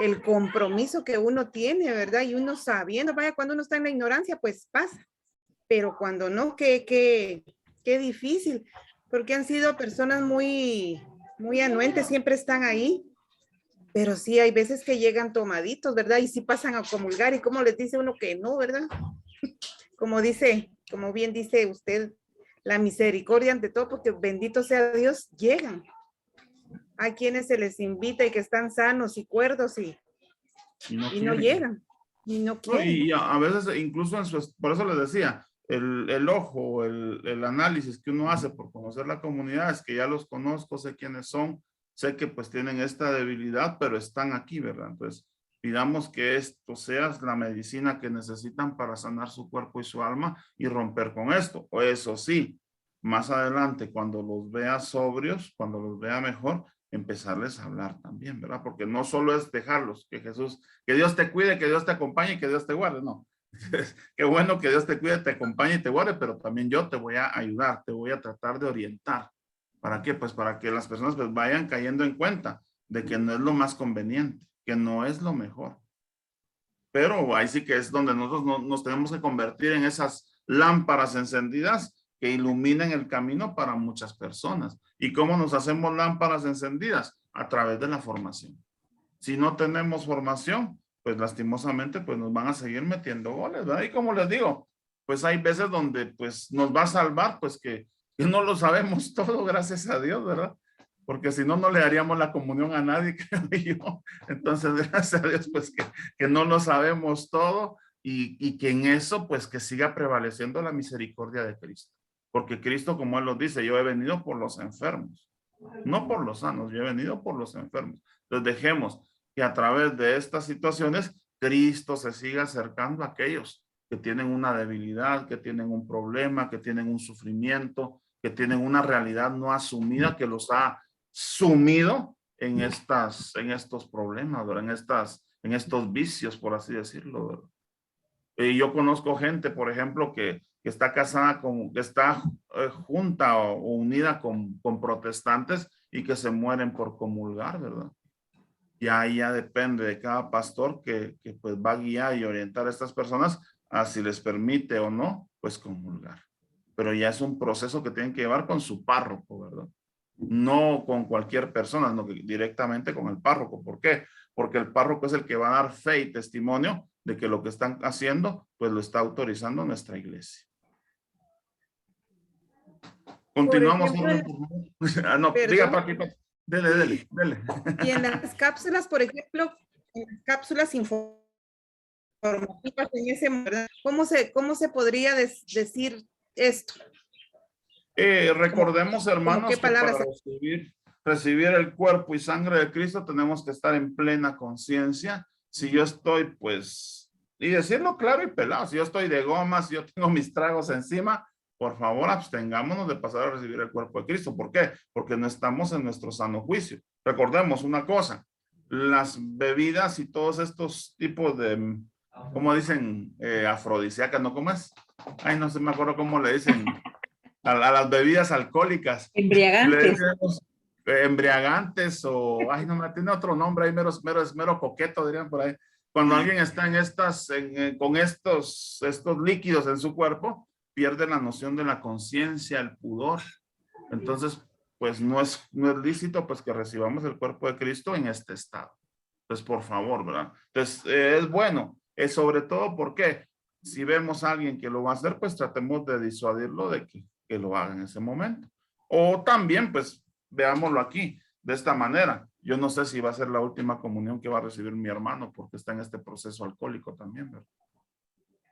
el compromiso que uno tiene, ¿verdad? Y uno sabiendo, vaya, cuando uno está en la ignorancia, pues pasa. Pero cuando no, qué difícil, porque han sido personas muy anuentes, siempre están ahí. Pero sí, hay veces que llegan tomaditos, ¿verdad? Y sí pasan a comulgar y como les dice uno que no, ¿verdad? Como bien dice usted, la misericordia ante todo, porque bendito sea Dios, llegan. Hay quienes se les invita y que están sanos y cuerdos y no llegan. Y no quieren. Y a veces incluso por eso les decía, el ojo, el análisis que uno hace por conocer la comunidad es que ya los conozco, sé quiénes son, sé que pues tienen esta debilidad, pero están aquí, ¿verdad? Entonces, pidamos que esto sea la medicina que necesitan para sanar su cuerpo y su alma y romper con esto. O eso sí, más adelante, cuando los vea sobrios, cuando los vea mejor, empezarles a hablar también, ¿verdad? Porque no solo es dejarlos, que Dios te cuide, que Dios te acompañe y que Dios te guarde, no. Qué bueno que Dios te cuide, te acompañe y te guarde, pero también yo te voy a ayudar, te voy a tratar de orientar. ¿Para qué? Pues para que las personas pues vayan cayendo en cuenta de que no es lo más conveniente, que no es lo mejor. Pero ahí sí que es donde nosotros nos tenemos que convertir en esas lámparas encendidas que iluminen el camino para muchas personas. ¿Y cómo nos hacemos lámparas encendidas? A través de la formación. Si no tenemos formación, pues lastimosamente pues nos van a seguir metiendo goles, ¿verdad? Y como les digo, pues hay veces donde pues nos va a salvar pues que no lo sabemos todo, gracias a Dios, ¿verdad? Porque si no, no le daríamos la comunión a nadie, creo yo. Entonces, gracias a Dios, pues que no lo sabemos todo y que en eso, pues que siga prevaleciendo la misericordia de Cristo. Porque Cristo, como Él lo dice, yo he venido por los enfermos, no por los sanos, yo he venido por los enfermos. Entonces, dejemos que a través de estas situaciones, Cristo se siga acercando a aquellos que tienen una debilidad, que tienen un problema, que tienen un sufrimiento, que tienen una realidad no asumida que los ha sumido en estos problemas, ¿verdad? En estos vicios, por así decirlo, ¿verdad? Yo conozco gente, por ejemplo, que está casada que está junta o unida con protestantes y que se mueren por comulgar, ¿verdad? Y ahí ya depende de cada pastor que pues va a guiar y orientar a estas personas a si les permite o no, pues comulgar. Pero ya es un proceso que tienen que llevar con su párroco, ¿verdad? No con cualquier persona, no, directamente con el párroco. ¿Por qué? Porque el párroco es el que va a dar fe y testimonio de que lo que están haciendo, pues lo está autorizando nuestra iglesia. Continuamos. ejemplo, No, perdón. diga, Paqui, dele. Y en las cápsulas, por ejemplo, en las cápsulas informativas en ese, ¿verdad? ¿Cómo se podría decir esto? Recordemos, hermanos, ¿qué que para palabras? recibir el cuerpo y sangre de Cristo tenemos que estar en plena conciencia. Si yo estoy, pues, y decirlo claro y pelado, si yo estoy de goma, si yo tengo mis tragos encima, por favor, abstengámonos de pasar a recibir el cuerpo de Cristo. ¿Por qué? Porque no estamos en nuestro sano juicio. Recordemos una cosa, las bebidas y todos estos tipos de, ¿cómo dicen? Afrodisíacas, ¿no? ¿Cómo es? Ay, no sé, me acuerdo cómo le dicen a las bebidas alcohólicas. Embriagantes. Embriagantes o, ay, no, tiene otro nombre, ahí mero coqueto, dirían por ahí. Cuando alguien está con estos líquidos en su cuerpo, pierde la noción de la conciencia, el pudor. Entonces, pues no es lícito pues que recibamos el cuerpo de Cristo en este estado. Entonces, por favor, ¿verdad? Entonces, es bueno, es sobre todo porque si vemos a alguien que lo va a hacer, pues tratemos de disuadirlo de que lo haga en ese momento. O también, pues, veámoslo aquí, de esta manera. Yo no sé si va a ser la última comunión que va a recibir mi hermano porque está en este proceso alcohólico también, ¿verdad?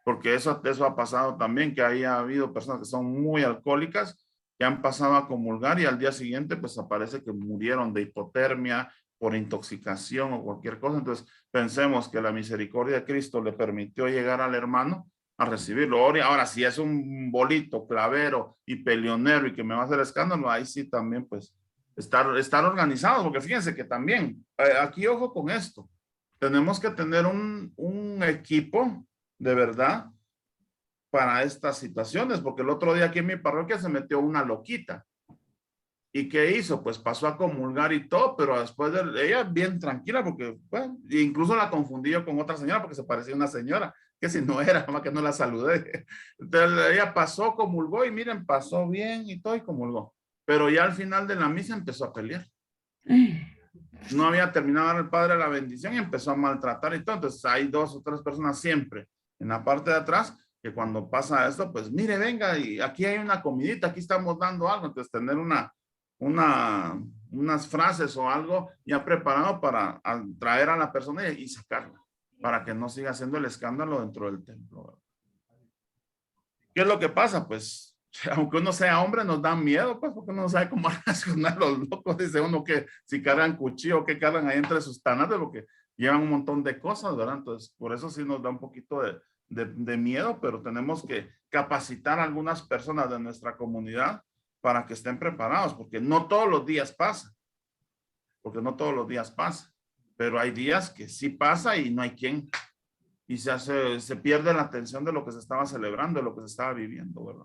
Porque eso ha pasado también, que ahí ha habido personas que son muy alcohólicas, que han pasado a comulgar y al día siguiente pues aparece que murieron de hipotermia, por intoxicación o cualquier cosa. Entonces pensemos que la misericordia de Cristo le permitió llegar al hermano a recibirlo. Ahora, si es un bolito, clavero y peleonero y que me va a hacer escándalo, ahí sí también pues estar organizado, porque fíjense que también, aquí ojo con esto, tenemos que tener un equipo de verdad para estas situaciones, porque el otro día aquí en mi parroquia se metió una loquita. ¿Y qué hizo? Pues pasó a comulgar y todo, pero después ella bien tranquila, porque bueno, incluso la confundí yo con otra señora porque se parecía a una señora, que si no era, más que no la saludé. Entonces ella pasó, comulgó y miren, pasó bien y todo y comulgó. Pero ya al final de la misa empezó a pelear. No había terminado el padre la bendición y empezó a maltratar y todo. Entonces hay 2 o 3 personas siempre en la parte de atrás que cuando pasa esto, pues mire, venga, y aquí hay una comidita, aquí estamos dando algo. Entonces tener unas frases o algo ya preparado para traer a la persona y sacarla, para que no siga haciendo el escándalo dentro del templo. ¿Qué es lo que pasa? Pues, aunque uno sea hombre, nos da miedo, pues, porque uno no sabe cómo reaccionar los locos. Dice uno que si cargan cuchillo, que cargan ahí entre sus tanates, porque llevan un montón de cosas, ¿verdad? Entonces, por eso sí nos da un poquito de miedo, pero tenemos que capacitar a algunas personas de nuestra comunidad para que estén preparados, porque no todos los días pasa. Pero hay días que sí pasa y no hay quien. Y se pierde la atención de lo que se estaba celebrando, de lo que se estaba viviendo, ¿verdad?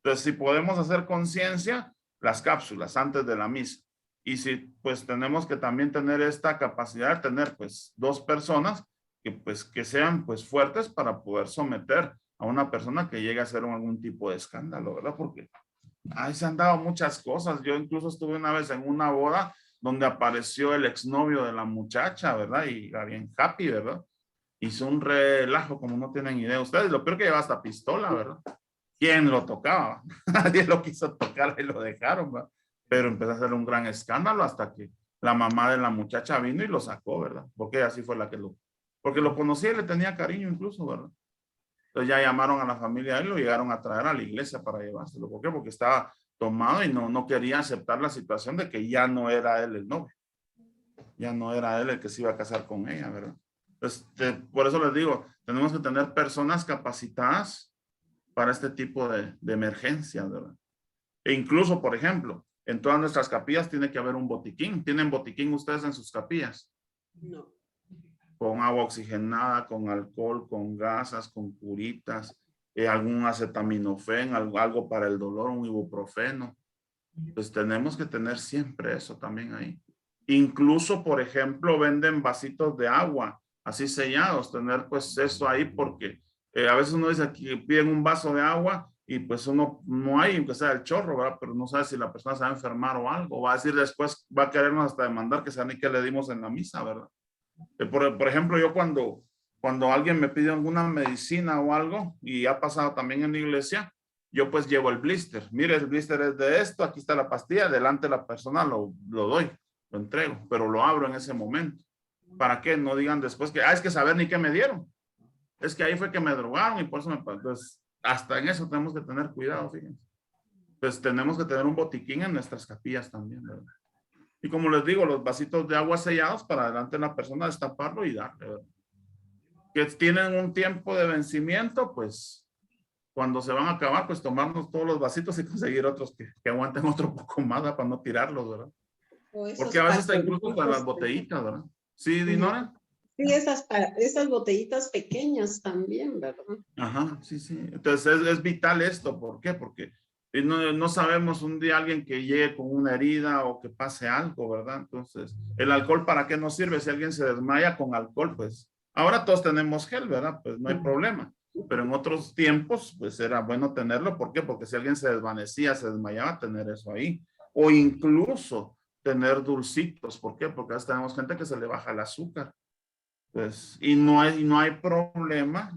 Entonces, si podemos hacer conciencia, las cápsulas antes de la misa. Y si, pues, tenemos que también tener esta capacidad de tener, pues, 2 personas que sean, pues, fuertes para poder someter a una persona que llegue a hacer algún tipo de escándalo, ¿verdad? Porque ahí se han dado muchas cosas. Yo incluso estuve una vez en una boda donde apareció el exnovio de la muchacha, ¿verdad? Y era bien happy, ¿verdad? Hizo un relajo como no tienen idea ustedes. Lo peor que lleva hasta pistola, ¿verdad? ¿Quién lo tocaba? Nadie lo quiso tocar y lo dejaron, ¿verdad? Pero empezó a hacer un gran escándalo hasta que la mamá de la muchacha vino y lo sacó, ¿verdad? Porque así fue la que porque lo conocía y le tenía cariño incluso, ¿verdad? Entonces ya llamaron a la familia y lo llegaron a traer a la iglesia para llevárselo. ¿Por qué? Porque estaba tomado y no quería aceptar la situación de que ya no era él el novio. Ya no era él el que se iba a casar con ella, ¿verdad? Entonces, por eso les digo, tenemos que tener personas capacitadas para este tipo de emergencias, ¿verdad? E incluso, por ejemplo, en todas nuestras capillas tiene que haber un botiquín. ¿Tienen botiquín ustedes en sus capillas? No. Con agua oxigenada, con alcohol, con gasas, con curitas, algún acetaminofén, algo para el dolor, un ibuprofeno. Pues tenemos que tener siempre eso también ahí. Incluso, por ejemplo, venden vasitos de agua, así sellados, tener pues eso ahí porque a veces uno dice aquí piden un vaso de agua y pues uno no hay, aunque sea el chorro, ¿verdad? Pero no sabe si la persona se va a enfermar o algo, va a decir después, va a querernos hasta demandar que sea ni que le dimos en la misa, ¿verdad? Por ejemplo, yo cuando alguien me pide alguna medicina o algo, y ha pasado también en la iglesia, yo pues llevo el blister. Mire, el blister es de esto, aquí está la pastilla, delante de la persona lo doy, lo entrego, pero lo abro en ese momento. ¿Para qué? No digan después que, es que saber ni qué me dieron. Es que ahí fue que me drogaron y por eso me pasó. Entonces, hasta en eso tenemos que tener cuidado, fíjense. Entonces, tenemos que tener un botiquín en nuestras capillas también, ¿verdad? Y como les digo, los vasitos de agua sellados para delante de la persona, destaparlo y darle, ¿verdad? Que tienen un tiempo de vencimiento, pues cuando se van a acabar, pues tomarnos todos los vasitos y conseguir otros que aguanten otro poco más, ¿verdad? Para no tirarlos, ¿verdad? Porque a veces está incluso con las botellitas, ¿verdad? Sí, Dinora. Sí, esas botellitas pequeñas también, ¿verdad? Ajá, sí, sí. Entonces es vital esto. ¿Por qué? Porque no sabemos un día alguien que llegue con una herida o que pase algo, ¿verdad? Entonces, ¿el alcohol para qué nos sirve? Si alguien se desmaya con alcohol, pues ahora todos tenemos gel, ¿verdad? Pues no hay problema. Pero en otros tiempos, pues era bueno tenerlo. ¿Por qué? Porque si alguien se desvanecía, se desmayaba, tener eso ahí. O incluso tener dulcitos. ¿Por qué? Porque a veces tenemos gente que se le baja el azúcar. Pues, y no hay problema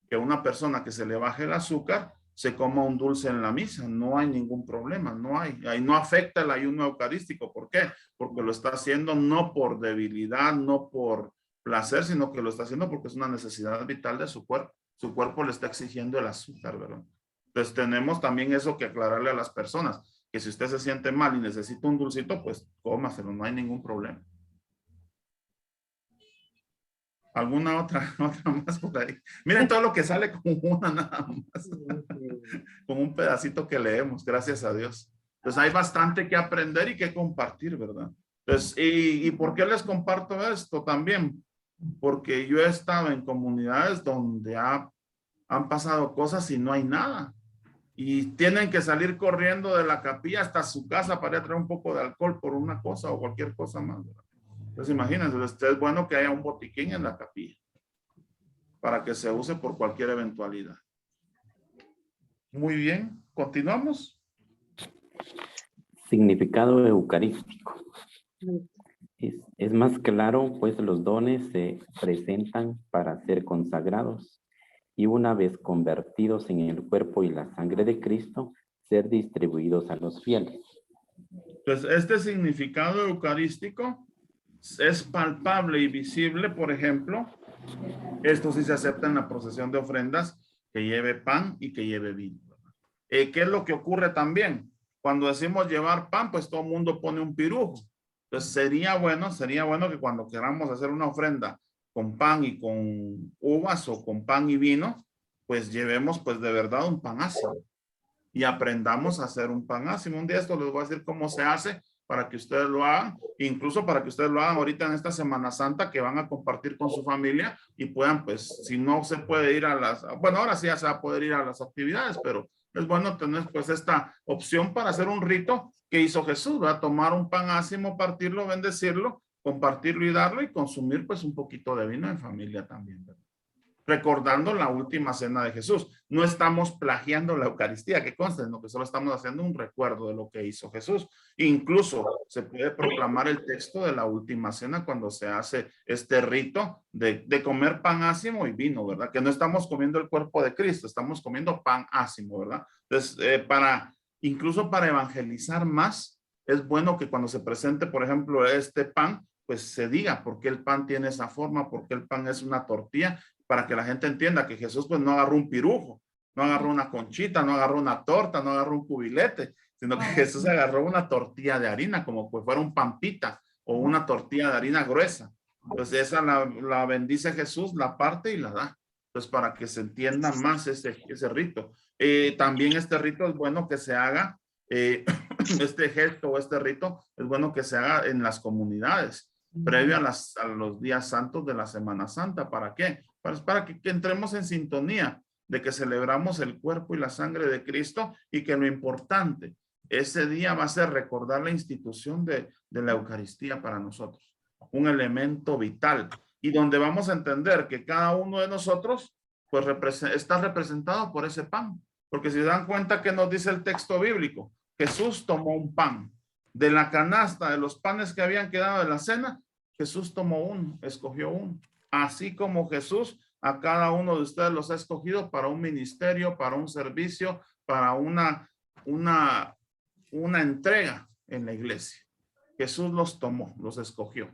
que una persona que se le baje el azúcar se coma un dulce en la misa. No hay ningún problema, no hay. Ahí no afecta el ayuno eucarístico. ¿Por qué? Porque lo está haciendo no por debilidad, no por placer, sino que lo está haciendo porque es una necesidad vital de su cuerpo. Su cuerpo le está exigiendo el azúcar, ¿verdad? Entonces tenemos también eso que aclararle a las personas, que si usted se siente mal y necesita un dulcito, pues cómaselo, no hay ningún problema. ¿Alguna otra más por ahí? Miren todo lo que sale con una nada más. Con un pedacito que leemos, gracias a Dios. Entonces hay bastante que aprender y que compartir, ¿verdad? Entonces, ¿y por qué les comparto esto también? Porque yo he estado en comunidades donde han pasado cosas y no hay nada. Y tienen que salir corriendo de la capilla hasta su casa para ir a traer un poco de alcohol por una cosa o cualquier cosa más, ¿verdad? Entonces imagínense, es bueno que haya un botiquín en la capilla para que se use por cualquier eventualidad. Muy bien, continuamos. Significado eucarístico. Es más claro, pues los dones se presentan para ser consagrados y una vez convertidos en el cuerpo y la sangre de Cristo, ser distribuidos a los fieles. Pues este significado eucarístico es palpable y visible. Por ejemplo, esto sí se acepta en la procesión de ofrendas, que lleve pan y que lleve vino. ¿Qué es lo que ocurre también? Cuando decimos llevar pan, pues todo el mundo pone un pirujo. Entonces sería bueno que cuando queramos hacer una ofrenda con pan y con uvas o con pan y vino, pues llevemos pues de verdad un pan ácimo y aprendamos a hacer un pan ácimo. Un día esto les voy a decir cómo se hace para que ustedes lo hagan, incluso para que ustedes lo hagan ahorita en esta Semana Santa que van a compartir con su familia y puedan, pues, si no se puede ir bueno, ahora sí ya se va a poder ir a las actividades, pero es bueno tener pues esta opción para hacer un rito que hizo Jesús, ¿verdad? Tomar un pan ácimo, partirlo, bendecirlo, compartirlo y darlo y consumir pues un poquito de vino en familia también, ¿verdad? Recordando la última cena de Jesús. No estamos plagiando la Eucaristía, que conste, sino que solo estamos haciendo un recuerdo de lo que hizo Jesús. Incluso se puede proclamar el texto de la última cena cuando se hace este rito de comer pan ácimo y vino, ¿verdad? Que no estamos comiendo el cuerpo de Cristo, estamos comiendo pan ácimo, ¿verdad? Entonces, incluso para evangelizar más, es bueno que cuando se presente, por ejemplo, este pan, pues se diga por qué el pan tiene esa forma, por qué el pan es una tortilla, para que la gente entienda que Jesús pues no agarró un pirujo, no agarró una conchita, no agarró una torta, no agarró un cubilete, sino que Jesús agarró una tortilla de harina, como pues fuera un pampita o una tortilla de harina gruesa. Entonces esa la bendice Jesús, la parte y la da. Entonces para que se entienda más ese rito. También este rito es bueno que se haga, este gesto o este rito es bueno que se haga en las comunidades, previo a los días santos de la Semana Santa. ¿Para qué? Para que entremos en sintonía de que celebramos el cuerpo y la sangre de Cristo y que lo importante Ese día va a ser recordar la institución de la Eucaristía para nosotros. Un elemento vital. Y donde vamos a entender que cada uno de nosotros pues está representado por ese pan. Porque si se dan cuenta que nos dice el texto bíblico, Jesús tomó un pan. De la canasta de los panes que habían quedado de la cena, Jesús tomó uno, escogió uno. Así como Jesús a cada uno de ustedes los ha escogido para un ministerio, para un servicio, para una entrega en la iglesia. Jesús los tomó, los escogió.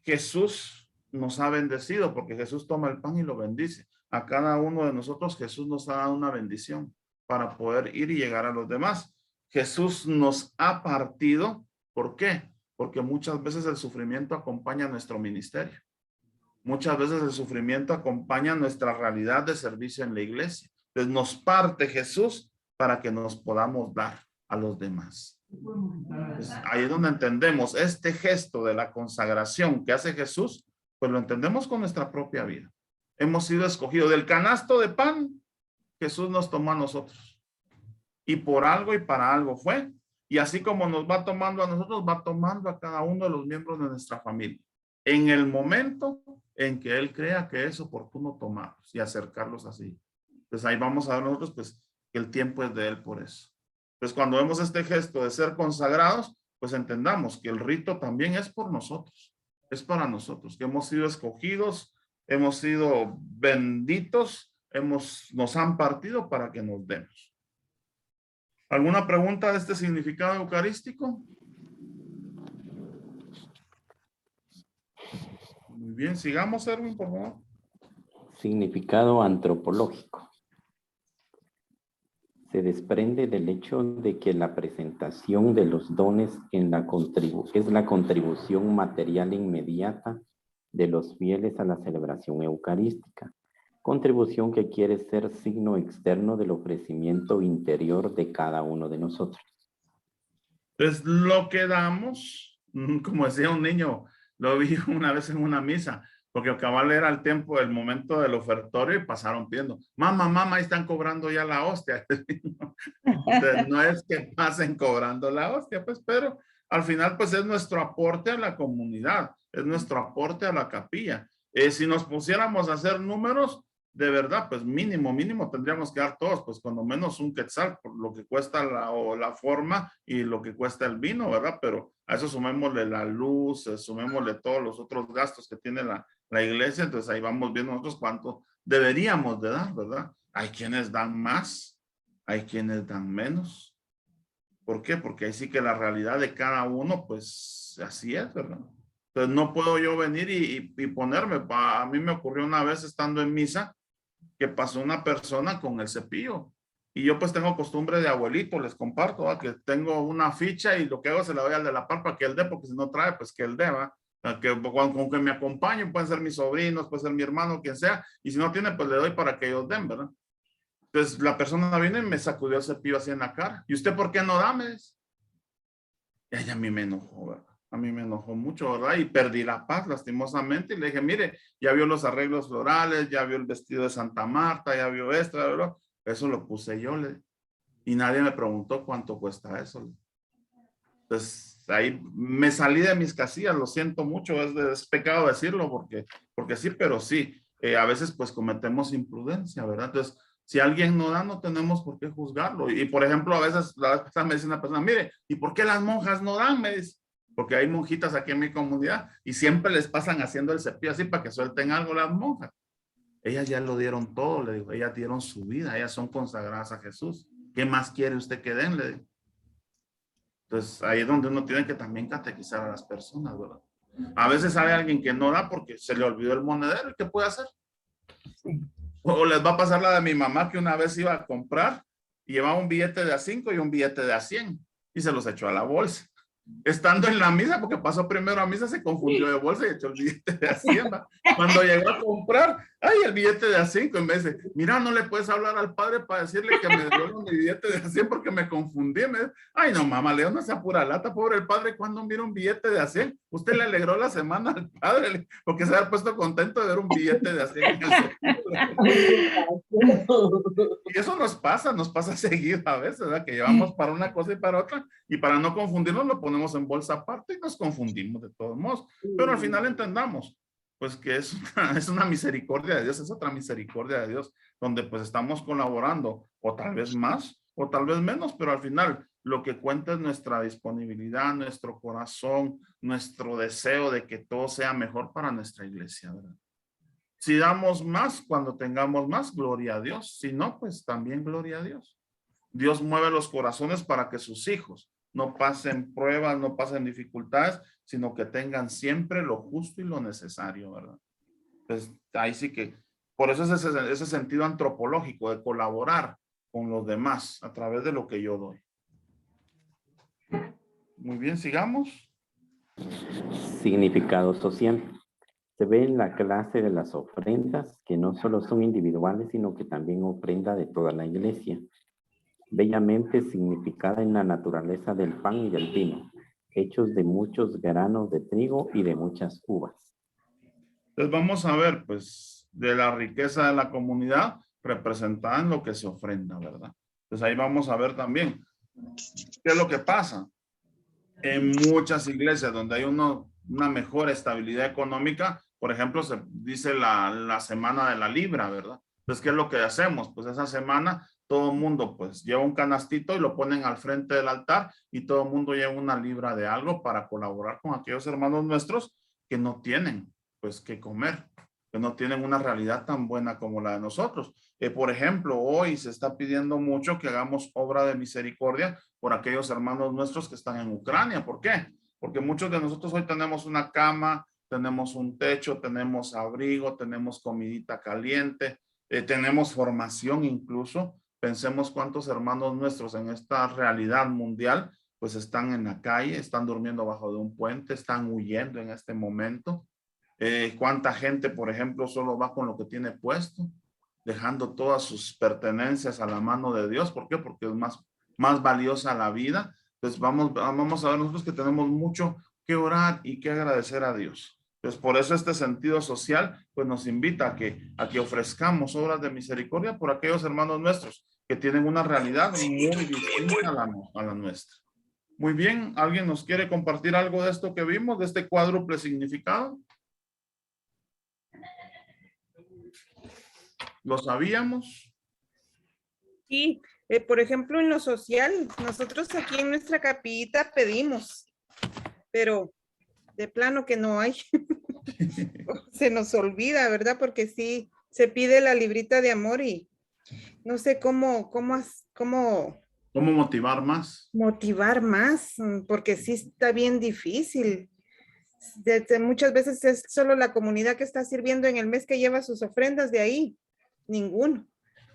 Jesús nos ha bendecido porque Jesús toma el pan y lo bendice. A cada uno de nosotros Jesús nos ha dado una bendición para poder ir y llegar a los demás. Jesús nos ha partido. ¿Por qué? Porque muchas veces el sufrimiento acompaña nuestro ministerio. Muchas veces el sufrimiento acompaña nuestra realidad de servicio en la iglesia. Entonces nos parte Jesús para que nos podamos dar a los demás. Pues ahí es donde entendemos este gesto de la consagración que hace Jesús, pues lo entendemos con nuestra propia vida. Hemos sido escogidos del canasto de pan, Jesús nos tomó a nosotros. Y por algo y para algo fue. Y así como nos va tomando a nosotros, va tomando a cada uno de los miembros de nuestra familia. En el momento en que Él crea que es oportuno tomarlos y acercarlos así. Pues ahí vamos a ver nosotros pues que el tiempo es de Él por eso. Pues cuando vemos este gesto de ser consagrados, pues entendamos que el rito también es por nosotros. Es para nosotros, que hemos sido escogidos, hemos sido benditos, nos han partido para que nos demos. ¿Alguna pregunta de este significado eucarístico? Muy bien, sigamos, Erwin, por favor. Significado antropológico. Se desprende del hecho de que la presentación de los dones es la contribución material inmediata de los fieles a la celebración eucarística. Contribución que quiere ser signo externo del ofrecimiento interior de cada uno de nosotros. Pues lo que damos, como decía un niño, lo vi una vez en una misa, porque cabal era el tiempo, el momento del ofertorio y pasaron pidiendo, mamá, ahí están cobrando ya la hostia. Entonces, no es que pasen cobrando la hostia, pues, pero al final pues es nuestro aporte a la comunidad, es nuestro aporte a la capilla. Si nos pusiéramos a hacer números, de verdad, pues mínimo tendríamos que dar todos, pues cuando menos un quetzal por lo que cuesta la forma y lo que cuesta el vino, ¿verdad? Pero a eso sumémosle la luz, sumémosle todos los otros gastos que tiene la iglesia, entonces ahí vamos viendo nosotros cuánto deberíamos de dar, ¿verdad? Hay quienes dan más, hay quienes dan menos. ¿Por qué? Porque ahí sí que la realidad de cada uno, pues así es, ¿verdad? Entonces no puedo yo venir y ponerme, a mí me ocurrió una vez estando en misa, que pasó una persona con el cepillo y yo pues tengo costumbre de abuelito, les comparto, ¿va? Que tengo una ficha y lo que hago se la doy al de la par para que él dé, porque si no trae pues que él dé, ¿va? Que con que me acompañen, pueden ser mis sobrinos, puede ser mi hermano, quien sea, y si no tiene pues le doy para que ellos den, ¿verdad? Entonces la persona vino y me sacudió el cepillo así en la cara. ¿Y usted por qué no da? Me dice. Y ella a mí me enojó, ¿verdad? A mí me enojó mucho, ¿verdad? Y perdí la paz, lastimosamente. Y le dije, mire, ya vio los arreglos florales, ya vio el vestido de Santa Marta, ya vio esto, ¿verdad? Eso lo puse yo, y nadie me preguntó cuánto cuesta eso. Entonces, ahí me salí de mis casillas, lo siento mucho, es pecado decirlo, porque sí, pero sí, a veces pues cometemos imprudencia, ¿verdad? Entonces, si alguien no da, no tenemos por qué juzgarlo. Y por ejemplo, a veces me dice una persona, mire, ¿y por qué las monjas no dan? Me dice. Porque hay monjitas aquí en mi comunidad y siempre les pasan haciendo el cepillo así para que suelten algo las monjas. Ellas ya lo dieron todo, le digo, ellas dieron su vida, ellas son consagradas a Jesús. ¿Qué más quiere usted que den? Le digo. Entonces ahí es donde uno tiene que también catequizar a las personas, ¿verdad? A veces hay alguien que no da porque se le olvidó el monedero, ¿y qué puede hacer? Sí. O les va a pasar la de mi mamá, que una vez iba a comprar y llevaba un billete de A5 y un billete de A100 y se los echó a la bolsa. Estando en la misa, porque pasó primero a misa, se confundió de bolsa y echó el billete de Hacienda. Cuando llegó a comprar, Ay, el billete de A5, en vez de, mira, no le puedes hablar al padre para decirle que me devuelva mi billete de A100 porque me confundí. Ay, no, mamá, Leo, no sea pura lata, pobre el padre, cuando mira un billete de A100, usted le alegró la semana al padre porque se había puesto contento de ver un billete de A100 en el seguro. Y eso nos pasa seguido a veces, ¿verdad? Que llevamos para una cosa y para otra, y para no confundirnos lo ponemos en bolsa aparte y nos confundimos de todos modos. Pero al final entendamos pues que es una misericordia de Dios, es otra misericordia de Dios, donde pues estamos colaborando, o tal vez más, o tal vez menos, pero al final lo que cuenta es nuestra disponibilidad, nuestro corazón, nuestro deseo de que todo sea mejor para nuestra iglesia, ¿verdad? Si damos más, cuando tengamos más, gloria a Dios. Si no, pues también gloria a Dios. Dios mueve los corazones para que sus hijos no pasen pruebas, no pasen dificultades, sino que tengan siempre lo justo y lo necesario, ¿verdad? Pues ahí sí que, por eso es ese sentido antropológico de colaborar con los demás a través de lo que yo doy. Muy bien, sigamos. Significado social. Se ve en la clase de las ofrendas que no solo son individuales, sino que también ofrenda de toda la iglesia. Bellamente significada en la naturaleza del pan y del vino, hechos de muchos granos de trigo y de muchas uvas. Entonces vamos a ver, pues, de la riqueza de la comunidad representada en lo que se ofrenda, ¿verdad? Entonces ahí vamos a ver también qué es lo que pasa. En muchas iglesias donde hay una mejor estabilidad económica, por ejemplo, se dice la semana de la libra, ¿verdad? Entonces, ¿qué es lo que hacemos? Pues esa semana todo el mundo pues lleva un canastito y lo ponen al frente del altar y todo el mundo lleva una libra de algo para colaborar con aquellos hermanos nuestros que no tienen pues que comer, que no tienen una realidad tan buena como la de nosotros. Por ejemplo, hoy se está pidiendo mucho que hagamos obra de misericordia por aquellos hermanos nuestros que están en Ucrania. ¿Por qué? Porque muchos de nosotros hoy tenemos una cama, tenemos un techo, tenemos abrigo, tenemos comidita caliente, tenemos formación incluso. Pensemos cuántos hermanos nuestros en esta realidad mundial pues están en la calle, están durmiendo bajo de un puente, están huyendo en este momento. Cuánta gente, por ejemplo, solo va con lo que tiene puesto, dejando todas sus pertenencias a la mano de Dios. ¿Por qué? Porque es más valiosa la vida. Entonces vamos a ver nosotros que tenemos mucho que orar y que agradecer a Dios. Entonces por eso este sentido social pues nos invita a que ofrezcamos obras de misericordia por aquellos hermanos nuestros que tienen una realidad muy distinta a la nuestra. Muy bien, ¿alguien nos quiere compartir algo de esto que vimos, de este cuádruple significado? ¿Lo sabíamos? Sí, por ejemplo, en lo social, nosotros aquí en nuestra capillita pedimos, pero de plano que no hay. Se nos olvida, ¿verdad? Porque sí, se pide la librita de amor y no sé cómo motivar más. Motivar más, porque sí está bien difícil. Muchas veces es solo la comunidad que está sirviendo en el mes que lleva sus ofrendas, de ahí ninguno.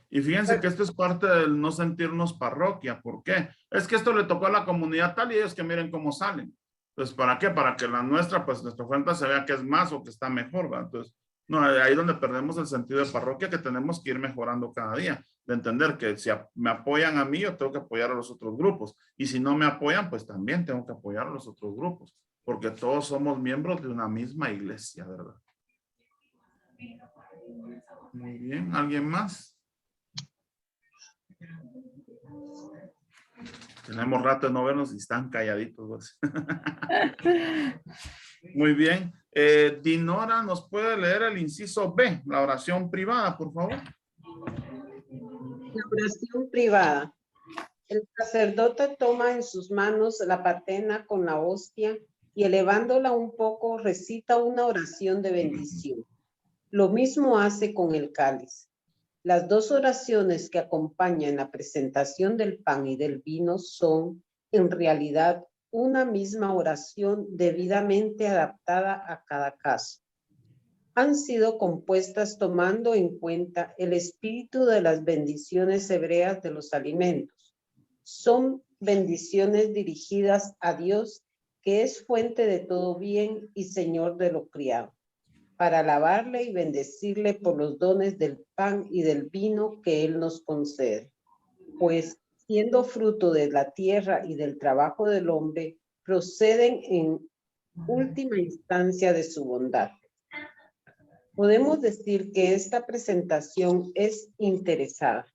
Y fíjense que esto es parte del no sentirnos parroquia. ¿Por qué? Es que esto le tocó a la comunidad tal y ellos que miren cómo salen. Entonces, ¿para qué? Para que la nuestra, pues nuestra ofrenda se vea que es más o que está mejor, ¿verdad? Entonces, no, ahí es donde perdemos el sentido de parroquia, que tenemos que ir mejorando cada día, de entender que si me apoyan a mí, yo tengo que apoyar a los otros grupos. Y si no me apoyan, pues también tengo que apoyar a los otros grupos, porque todos somos miembros de una misma iglesia, ¿verdad? Muy bien, ¿alguien más? Tenemos rato de no vernos y están calladitos. Muy bien. Dinora, ¿nos puede leer el inciso B, la oración privada, por favor? La oración privada. El sacerdote toma en sus manos la patena con la hostia y elevándola un poco recita una oración de bendición. Lo mismo hace con el cáliz. Las dos oraciones que acompañan la presentación del pan y del vino son, en realidad, una misma oración debidamente adaptada a cada caso. Han sido compuestas tomando en cuenta el espíritu de las bendiciones hebreas de los alimentos. Son bendiciones dirigidas a Dios, que es fuente de todo bien y Señor de lo criado. para alabarle y bendecirle por los dones del pan y del vino que él nos concede. Pues siendo fruto de la tierra y del trabajo del hombre, proceden en última instancia de su bondad. Podemos decir que esta presentación es interesada,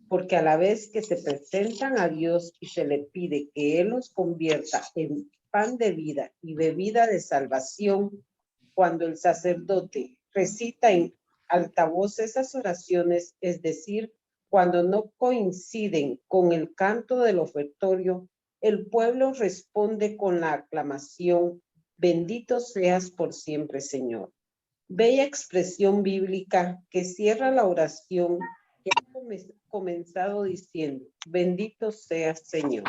porque a la vez que se presentan a Dios y se le pide que Él los convierta en pan de vida y bebida de salvación, cuando el sacerdote recita en altavoz esas oraciones, es decir, cuando no coinciden con el canto del ofertorio, el pueblo responde con la aclamación: bendito seas por siempre, Señor. Bella expresión bíblica que cierra la oración que ha comenzado diciendo: bendito seas, Señor.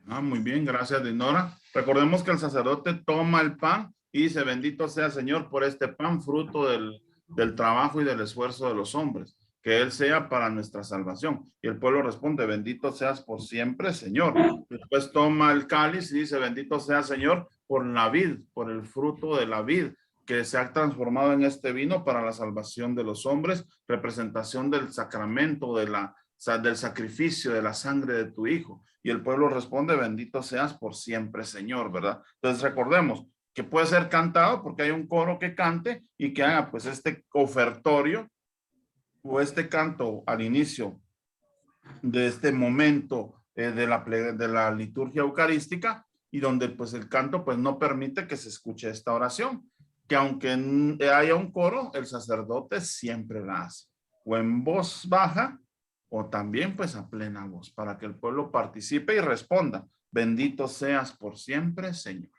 Muy bien, gracias, Dinora. Recordemos que el sacerdote toma el pan y dice: bendito sea, Señor, por este pan, fruto del trabajo y del esfuerzo de los hombres, que él sea para nuestra salvación. Y el pueblo responde: bendito seas por siempre, Señor. Después toma el cáliz y dice: bendito sea, Señor, por la vid, por el fruto de la vid, que se ha transformado en este vino para la salvación de los hombres, representación del sacramento, del sacrificio de la sangre de tu Hijo. Y el pueblo responde: bendito seas por siempre, Señor, ¿verdad? Entonces recordemos que puede ser cantado porque hay un coro que cante y que haga pues este ofertorio o este canto al inicio de este momento de la liturgia eucarística, y donde pues el canto pues no permite que se escuche esta oración, que aunque haya un coro, el sacerdote siempre la hace, o en voz baja, o también pues a plena voz, para que el pueblo participe y responda: bendito seas por siempre, Señor.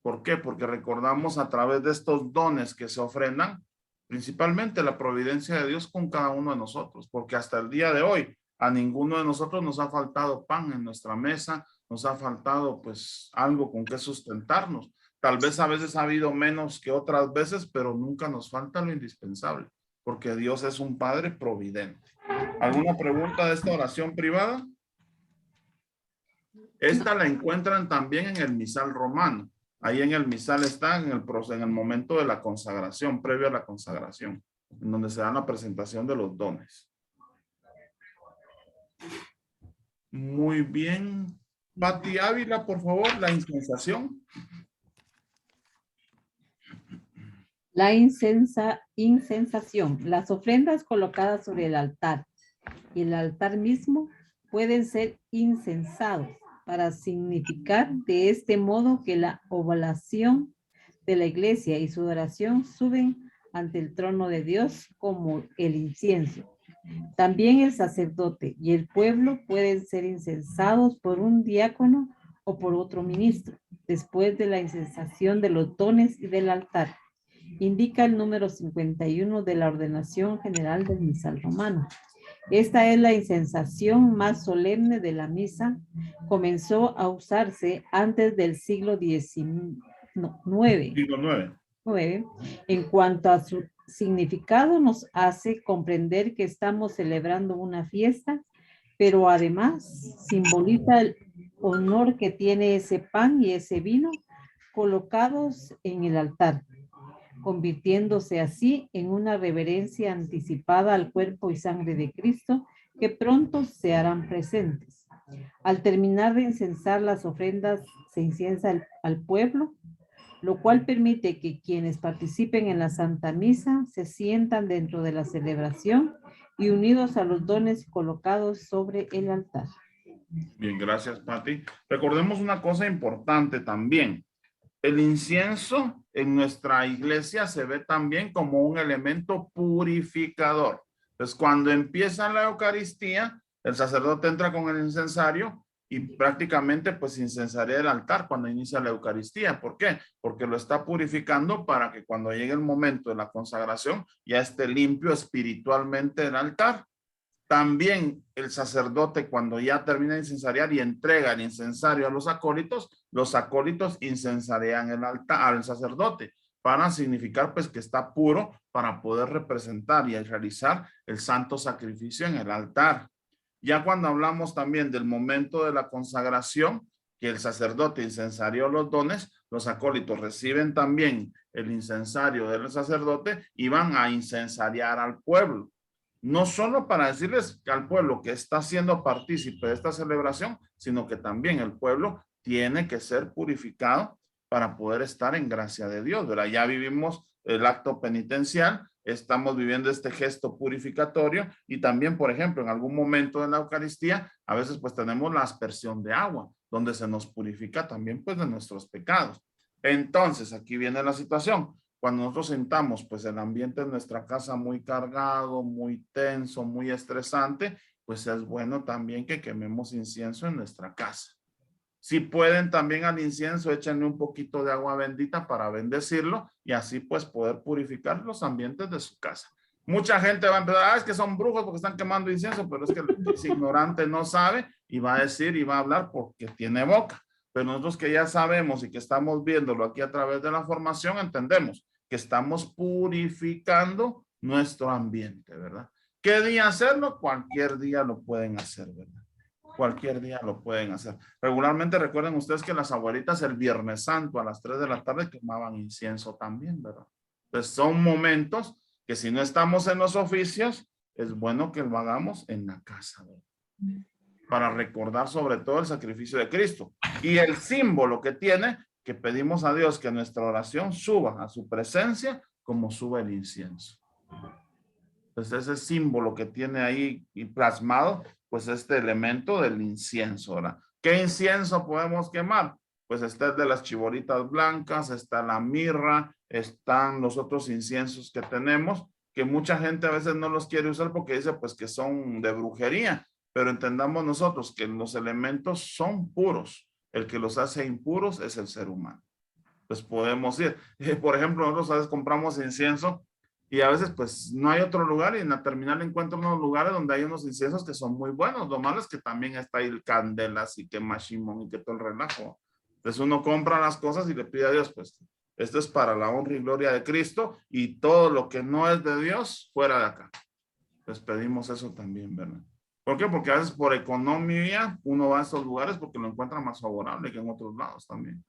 ¿Por qué? Porque recordamos a través de estos dones que se ofrendan, principalmente la providencia de Dios con cada uno de nosotros, porque hasta el día de hoy a ninguno de nosotros nos ha faltado pan en nuestra mesa, nos ha faltado pues algo con que sustentarnos. Tal vez a veces ha habido menos que otras veces, pero nunca nos falta lo indispensable, porque Dios es un Padre providente. ¿Alguna pregunta de esta oración privada? Esta la encuentran también en el misal romano. Ahí en el misal está en el momento de la consagración, previo a la consagración, en donde se da la presentación de los dones. Muy bien. Pati Ávila, por favor, la incensación. La incensación. Las ofrendas colocadas sobre el altar y el altar mismo pueden ser incensados para significar de este modo que la oblación de la iglesia y su adoración suben ante el trono de Dios como el incienso. También el sacerdote y el pueblo pueden ser incensados por un diácono o por otro ministro, después de la incensación de los dones y del altar. Indica el número 51 de la ordenación general del misal romano. Esta es la incensación más solemne de la misa. Comenzó a usarse antes del siglo XIX. Siglo IX. En cuanto a su significado, nos hace comprender que estamos celebrando una fiesta, pero además simboliza el honor que tiene ese pan y ese vino colocados en el altar, convirtiéndose así en una reverencia anticipada al cuerpo y sangre de Cristo que pronto se harán presentes. Al terminar de incensar las ofrendas, se inciensa al pueblo, lo cual permite que quienes participen en la Santa Misa se sientan dentro de la celebración y unidos a los dones colocados sobre el altar. Bien, gracias, Pati. Recordemos una cosa importante también. El incienso en nuestra iglesia se ve también como un elemento purificador. Entonces, cuando empieza la Eucaristía, el sacerdote entra con el incensario y prácticamente pues incensaría el altar cuando inicia la Eucaristía. ¿Por qué? Porque lo está purificando para que cuando llegue el momento de la consagración ya esté limpio espiritualmente el altar. También el sacerdote, cuando ya termina de incensariar y entrega el incensario a los acólitos incensarían el altar al sacerdote para significar pues que está puro para poder representar y realizar el santo sacrificio en el altar. Ya cuando hablamos también del momento de la consagración, que el sacerdote incensarió los dones, los acólitos reciben también el incensario del sacerdote y van a incensariar al pueblo. No solo para decirles al pueblo que está siendo partícipe de esta celebración, sino que también el pueblo tiene que ser purificado para poder estar en gracia de Dios, ¿verdad? Ya vivimos el acto penitencial, estamos viviendo este gesto purificatorio y también, por ejemplo, en algún momento de la Eucaristía, a veces pues tenemos la aspersión de agua, donde se nos purifica también pues de nuestros pecados. Entonces, aquí viene la situación. Cuando nosotros sentamos pues el ambiente de nuestra casa muy cargado, muy tenso, muy estresante, pues es bueno también que quememos incienso en nuestra casa. Si pueden también al incienso, échenle un poquito de agua bendita para bendecirlo y así pues poder purificar los ambientes de su casa. Mucha gente va a empezar, es que son brujos porque están quemando incienso, pero es que el ignorante no sabe y va a decir y va a hablar porque tiene boca. Pero nosotros que ya sabemos y que estamos viéndolo aquí a través de la formación, entendemos que estamos purificando nuestro ambiente, ¿verdad? ¿Qué día hacerlo? Cualquier día lo pueden hacer, ¿verdad? Cualquier día lo pueden hacer. Regularmente recuerden ustedes que las abuelitas el Viernes Santo a las 3 de la tarde quemaban incienso también, ¿verdad? Entonces son momentos que si no estamos en los oficios, es bueno que lo hagamos en la casa, ¿verdad? Para recordar sobre todo el sacrificio de Cristo y el símbolo que tiene, que pedimos a Dios que nuestra oración suba a su presencia como sube el incienso. Entonces ese símbolo que tiene ahí y plasmado, pues este elemento del incienso, ¿verdad? ¿Qué incienso podemos quemar? Pues está el de las chibolitas blancas, está la mirra, están los otros inciensos que tenemos, que mucha gente a veces no los quiere usar porque dice pues que son de brujería, pero entendamos nosotros que los elementos son puros. El que los hace impuros es el ser humano. Pues podemos ir. Por ejemplo, nosotros a veces compramos incienso y a veces pues no hay otro lugar y en la terminal encuentro unos lugares donde hay unos inciensos que son muy buenos. Lo malo es que también está ahí el candelas y que machimón y que todo el relajo. Entonces uno compra las cosas y le pide a Dios, pues esto es para la honra y gloria de Cristo y todo lo que no es de Dios fuera de acá. Pues pedimos eso también, ¿verdad? ¿Por qué? Porque a veces por economía uno va a estos lugares porque lo encuentra más favorable que en otros lados también.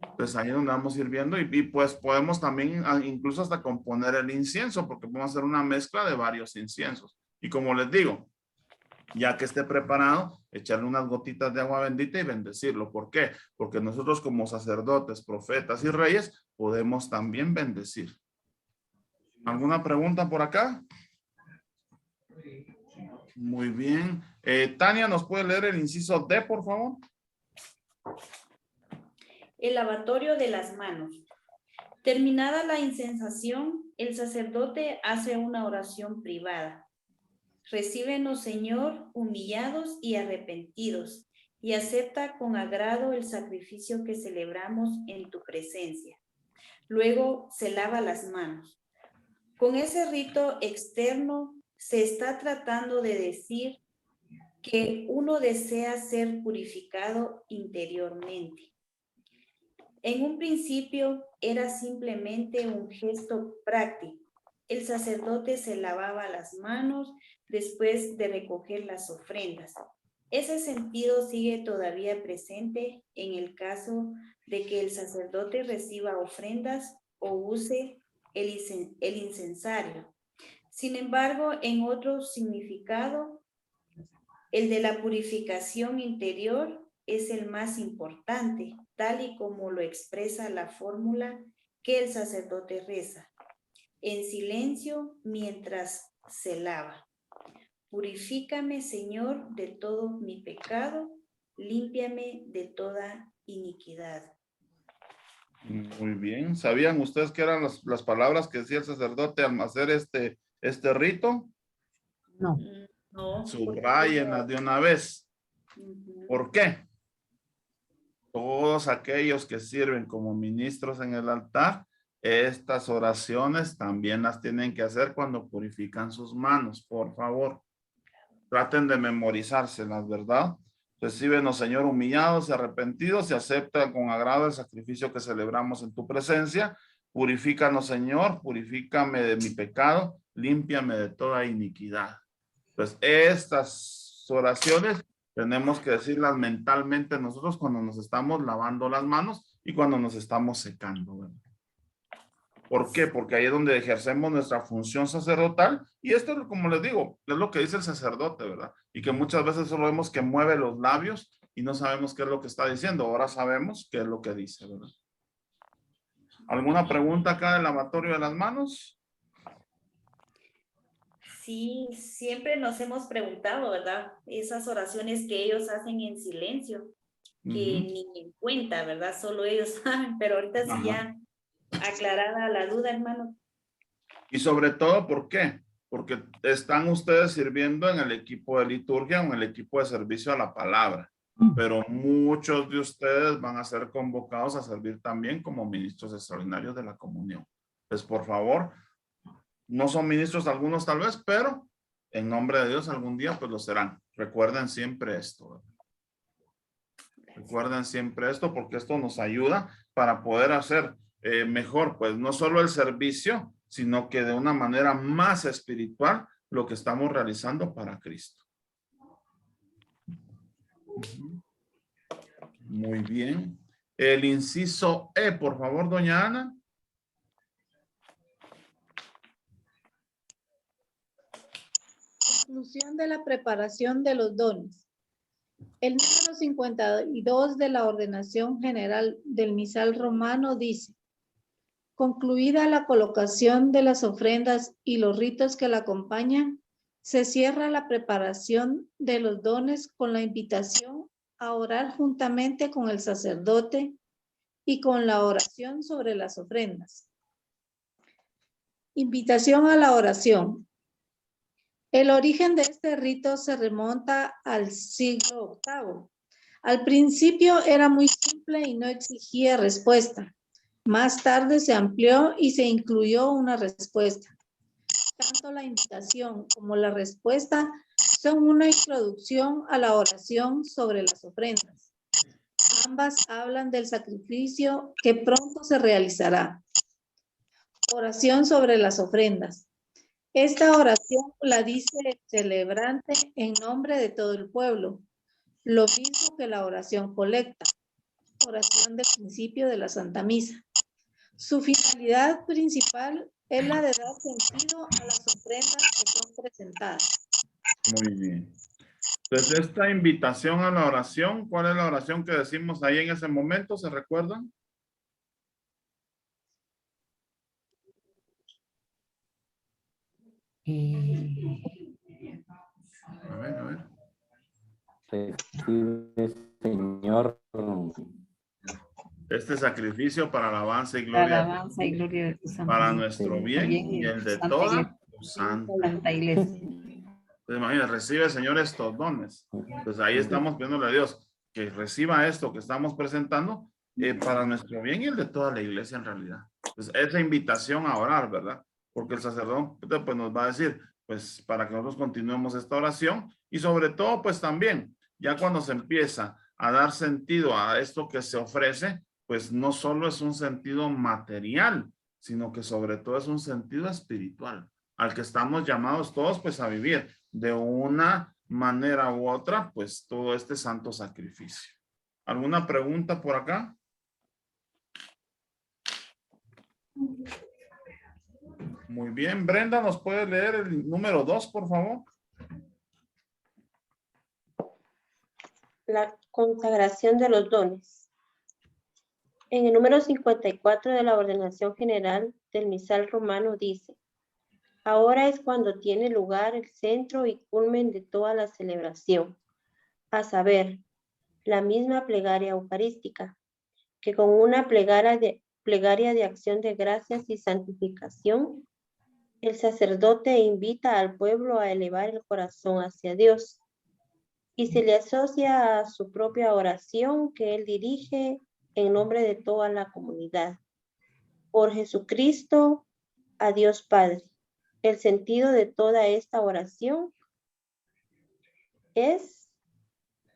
Entonces ahí es donde vamos a ir viendo y pues podemos también incluso hasta componer el incienso porque podemos hacer una mezcla de varios inciensos. Y como les digo, ya que esté preparado, echarle unas gotitas de agua bendita y bendecirlo. ¿Por qué? Porque nosotros como sacerdotes, profetas y reyes podemos también bendecir. ¿Alguna pregunta por acá? Muy bien. Tania, ¿nos puede leer el inciso D, por favor? El lavatorio de las manos. Terminada la incensación, el sacerdote hace una oración privada. Recíbenos, Señor, humillados y arrepentidos, y acepta con agrado el sacrificio que celebramos en tu presencia. Luego se lava las manos. Con ese rito externo se está tratando de decir que uno desea ser purificado interiormente. En un principio era simplemente un gesto práctico. El sacerdote se lavaba las manos después de recoger las ofrendas. Ese sentido sigue todavía presente en el caso de que el sacerdote reciba ofrendas o use el incensario. Sin embargo, en otro significado, el de la purificación interior es el más importante, tal y como lo expresa la fórmula que el sacerdote reza, en silencio mientras se lava. Purifícame, Señor, de todo mi pecado, límpiame de toda iniquidad. Muy bien. ¿Sabían ustedes qué eran las palabras que decía el sacerdote al hacer este rito? No. No. Subrayenlas de una vez. ¿Por qué? Todos aquellos que sirven como ministros en el altar, estas oraciones también las tienen que hacer cuando purifican sus manos, por favor. Traten de memorizárselas, ¿verdad? Recíbenos, Señor, humillados y arrepentidos y acepta con agrado el sacrificio que celebramos en tu presencia. Purifícanos, Señor, purifícame de mi pecado, límpiame de toda iniquidad. Pues estas oraciones tenemos que decirlas mentalmente nosotros cuando nos estamos lavando las manos y cuando nos estamos secando, ¿verdad? ¿Por qué? Porque ahí es donde ejercemos nuestra función sacerdotal y esto, como les digo, es lo que dice el sacerdote, ¿verdad? Y que muchas veces solo vemos que mueve los labios y no sabemos qué es lo que está diciendo. Ahora sabemos qué es lo que dice, ¿verdad? ¿Alguna pregunta acá del lavatorio de las manos? Sí, siempre nos hemos preguntado, ¿verdad? Esas oraciones que ellos hacen en silencio, que ni en cuenta, ¿verdad? Solo ellos saben, pero ahorita sí ya aclarada la duda, hermano. Y sobre todo, ¿por qué? Porque están ustedes sirviendo en el equipo de liturgia o en el equipo de servicio a la palabra. Pero muchos de ustedes van a ser convocados a servir también como ministros extraordinarios de la comunión. Pues por favor, no son ministros algunos tal vez, pero en nombre de Dios algún día pues lo serán. Recuerden siempre esto. Recuerden siempre esto porque esto nos ayuda para poder hacer mejor, pues no solo el servicio, sino que de una manera más espiritual lo que estamos realizando para Cristo. Muy bien. El inciso E, por favor, doña Ana. Conclusión de la preparación de los dones. El número 52 de la ordenación general del misal romano dice: concluida la colocación de las ofrendas y los ritos que la acompañan, se cierra la preparación de los dones con la invitación a orar juntamente con el sacerdote y con la oración sobre las ofrendas. Invitación a la oración. El origen de este rito se remonta al siglo VIII. Al principio era muy simple y no exigía respuesta. Más tarde se amplió y se incluyó una respuesta. Tanto la invitación como la respuesta son una introducción a la oración sobre las ofrendas. Ambas hablan del sacrificio que pronto se realizará. Oración sobre las ofrendas. Esta oración la dice el celebrante en nombre de todo el pueblo, lo mismo que la oración colecta, oración del principio de la Santa Misa. Su finalidad principal es la de dar sentido a las ofrendas que son presentadas. Muy bien. Entonces, esta invitación a la oración, ¿cuál es la oración que decimos ahí en ese momento? ¿Se recuerdan? A ver, a ver. Recibe, Señor, Este sacrificio para alabanza y Para gloria, alabanza y gloria de tu santo para nombre. nuestro bien y el de toda tu Santa Iglesia. Entonces, imagínate, recibe, Señor, estos dones. Pues ahí estamos pidiéndole a Dios que reciba esto que estamos presentando para nuestro bien y el de toda la iglesia en realidad. Pues esa invitación a orar, ¿verdad? Porque el sacerdote pues nos va a decir, pues para que nosotros continuemos esta oración y sobre todo pues también, ya cuando se empieza a dar sentido a esto que se ofrece, pues no solo es un sentido material, sino que sobre todo es un sentido espiritual, al que estamos llamados todos pues a vivir de una manera u otra, pues todo este santo sacrificio. ¿Alguna pregunta por acá? Muy bien, Brenda, ¿nos puede leer el número 2, por favor? La consagración de los dones. En el número 54 de la ordenación general del misal romano dice: ahora es cuando tiene lugar el centro y culmen de toda la celebración, a saber, la misma plegaria eucarística, que con una plegaria de acción de gracias y santificación, el sacerdote invita al pueblo a elevar el corazón hacia Dios y se le asocia a su propia oración que él dirige en nombre de toda la comunidad. Por Jesucristo, a Dios Padre. El sentido de toda esta oración es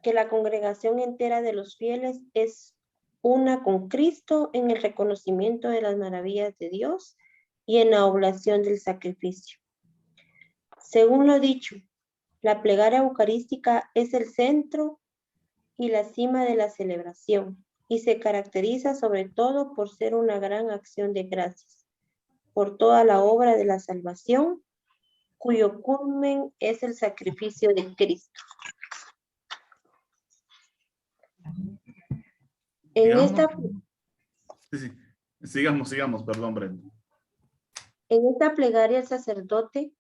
que la congregación entera de los fieles es una con Cristo en el reconocimiento de las maravillas de Dios y en la oblación del sacrificio. Según lo dicho, La plegaria eucarística es el centro y la cima de la celebración y se caracteriza sobre todo por ser una gran acción de gracias por toda la obra de la salvación, cuyo culmen es el sacrificio de Cristo. Sigamos, perdón, Brenda. En esta plegaria el sacerdote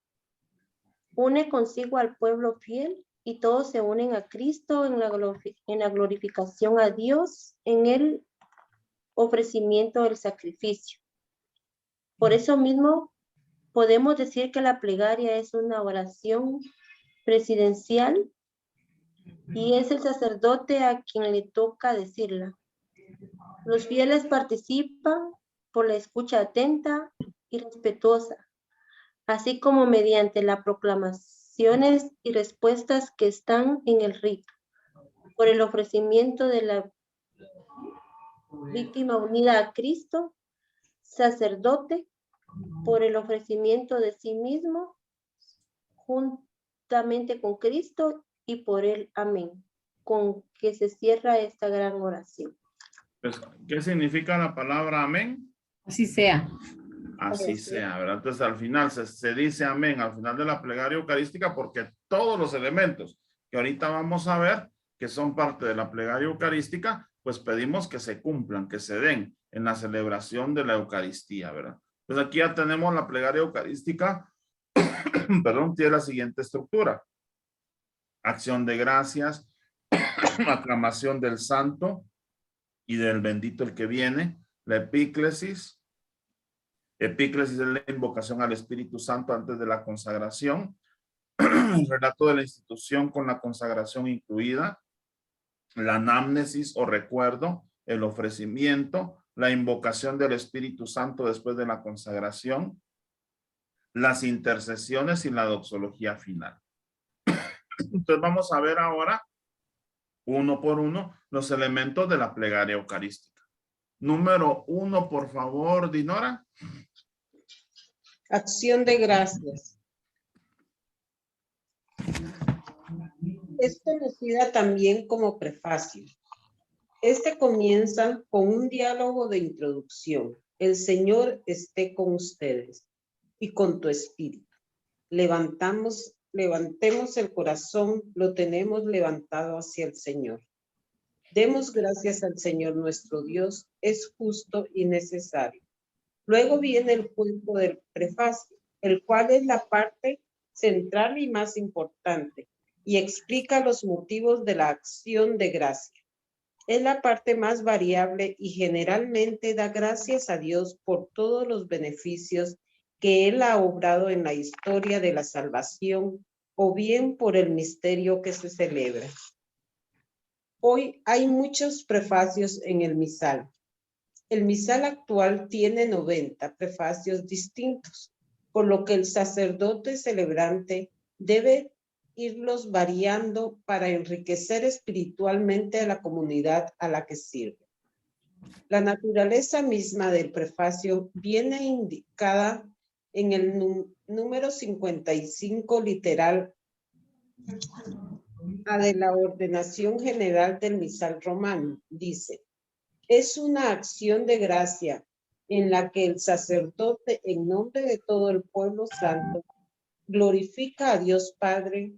une consigo al pueblo fiel y todos se unen a Cristo en la glorificación a Dios, en el ofrecimiento del sacrificio. Por eso mismo podemos decir que la plegaria es una oración presidencial y es el sacerdote a quien le toca decirla. Los fieles participan por la escucha atenta y respetuosa, así como mediante las proclamaciones y respuestas que están en el rito, por el ofrecimiento de la víctima unida a Cristo, sacerdote, por el ofrecimiento de sí mismo, juntamente con Cristo y por el amén, con que se cierra esta gran oración. Pues, ¿qué significa la palabra amén? Así sea. Así sea, ¿verdad? Entonces al final se dice amén al final de la plegaria eucarística porque todos los elementos que ahorita vamos a ver que son parte de la plegaria eucarística, pues pedimos que se cumplan, que se den en la celebración de la Eucaristía, ¿verdad? Pues aquí ya tenemos la plegaria eucarística, perdón, tiene la siguiente estructura. Acción de gracias, aclamación del santo y del bendito el que viene, la epíclesis. Epíclesis es la invocación al Espíritu Santo antes de la consagración, el relato de la institución con la consagración incluida, la anamnesis o recuerdo, el ofrecimiento, la invocación del Espíritu Santo después de la consagración, las intercesiones y la doxología final. Entonces vamos a ver ahora, uno por uno, los elementos de la plegaria eucarística. Número 1, por favor, Dinora. Acción de gracias. Es conocida también como prefacio. Este comienza con un diálogo de introducción. El Señor esté con ustedes y con tu espíritu. Levantemos el corazón, lo tenemos levantado hacia el Señor. Demos gracias al Señor nuestro Dios, es justo y necesario. Luego viene el cuerpo del prefacio, el cual es la parte central y más importante, y explica los motivos de la acción de gracia. Es la parte más variable y generalmente da gracias a Dios por todos los beneficios que Él ha obrado en la historia de la salvación o bien por el misterio que se celebra. Hoy hay muchos prefacios en el misal. El misal actual tiene 90 prefacios distintos, por lo que el sacerdote celebrante debe irlos variando para enriquecer espiritualmente a la comunidad a la que sirve. La naturaleza misma del prefacio viene indicada en el número 55 literal A de la ordenación general del misal romano. Dice: es una acción de gracia en la que el sacerdote, en nombre de todo el pueblo santo, glorifica a Dios Padre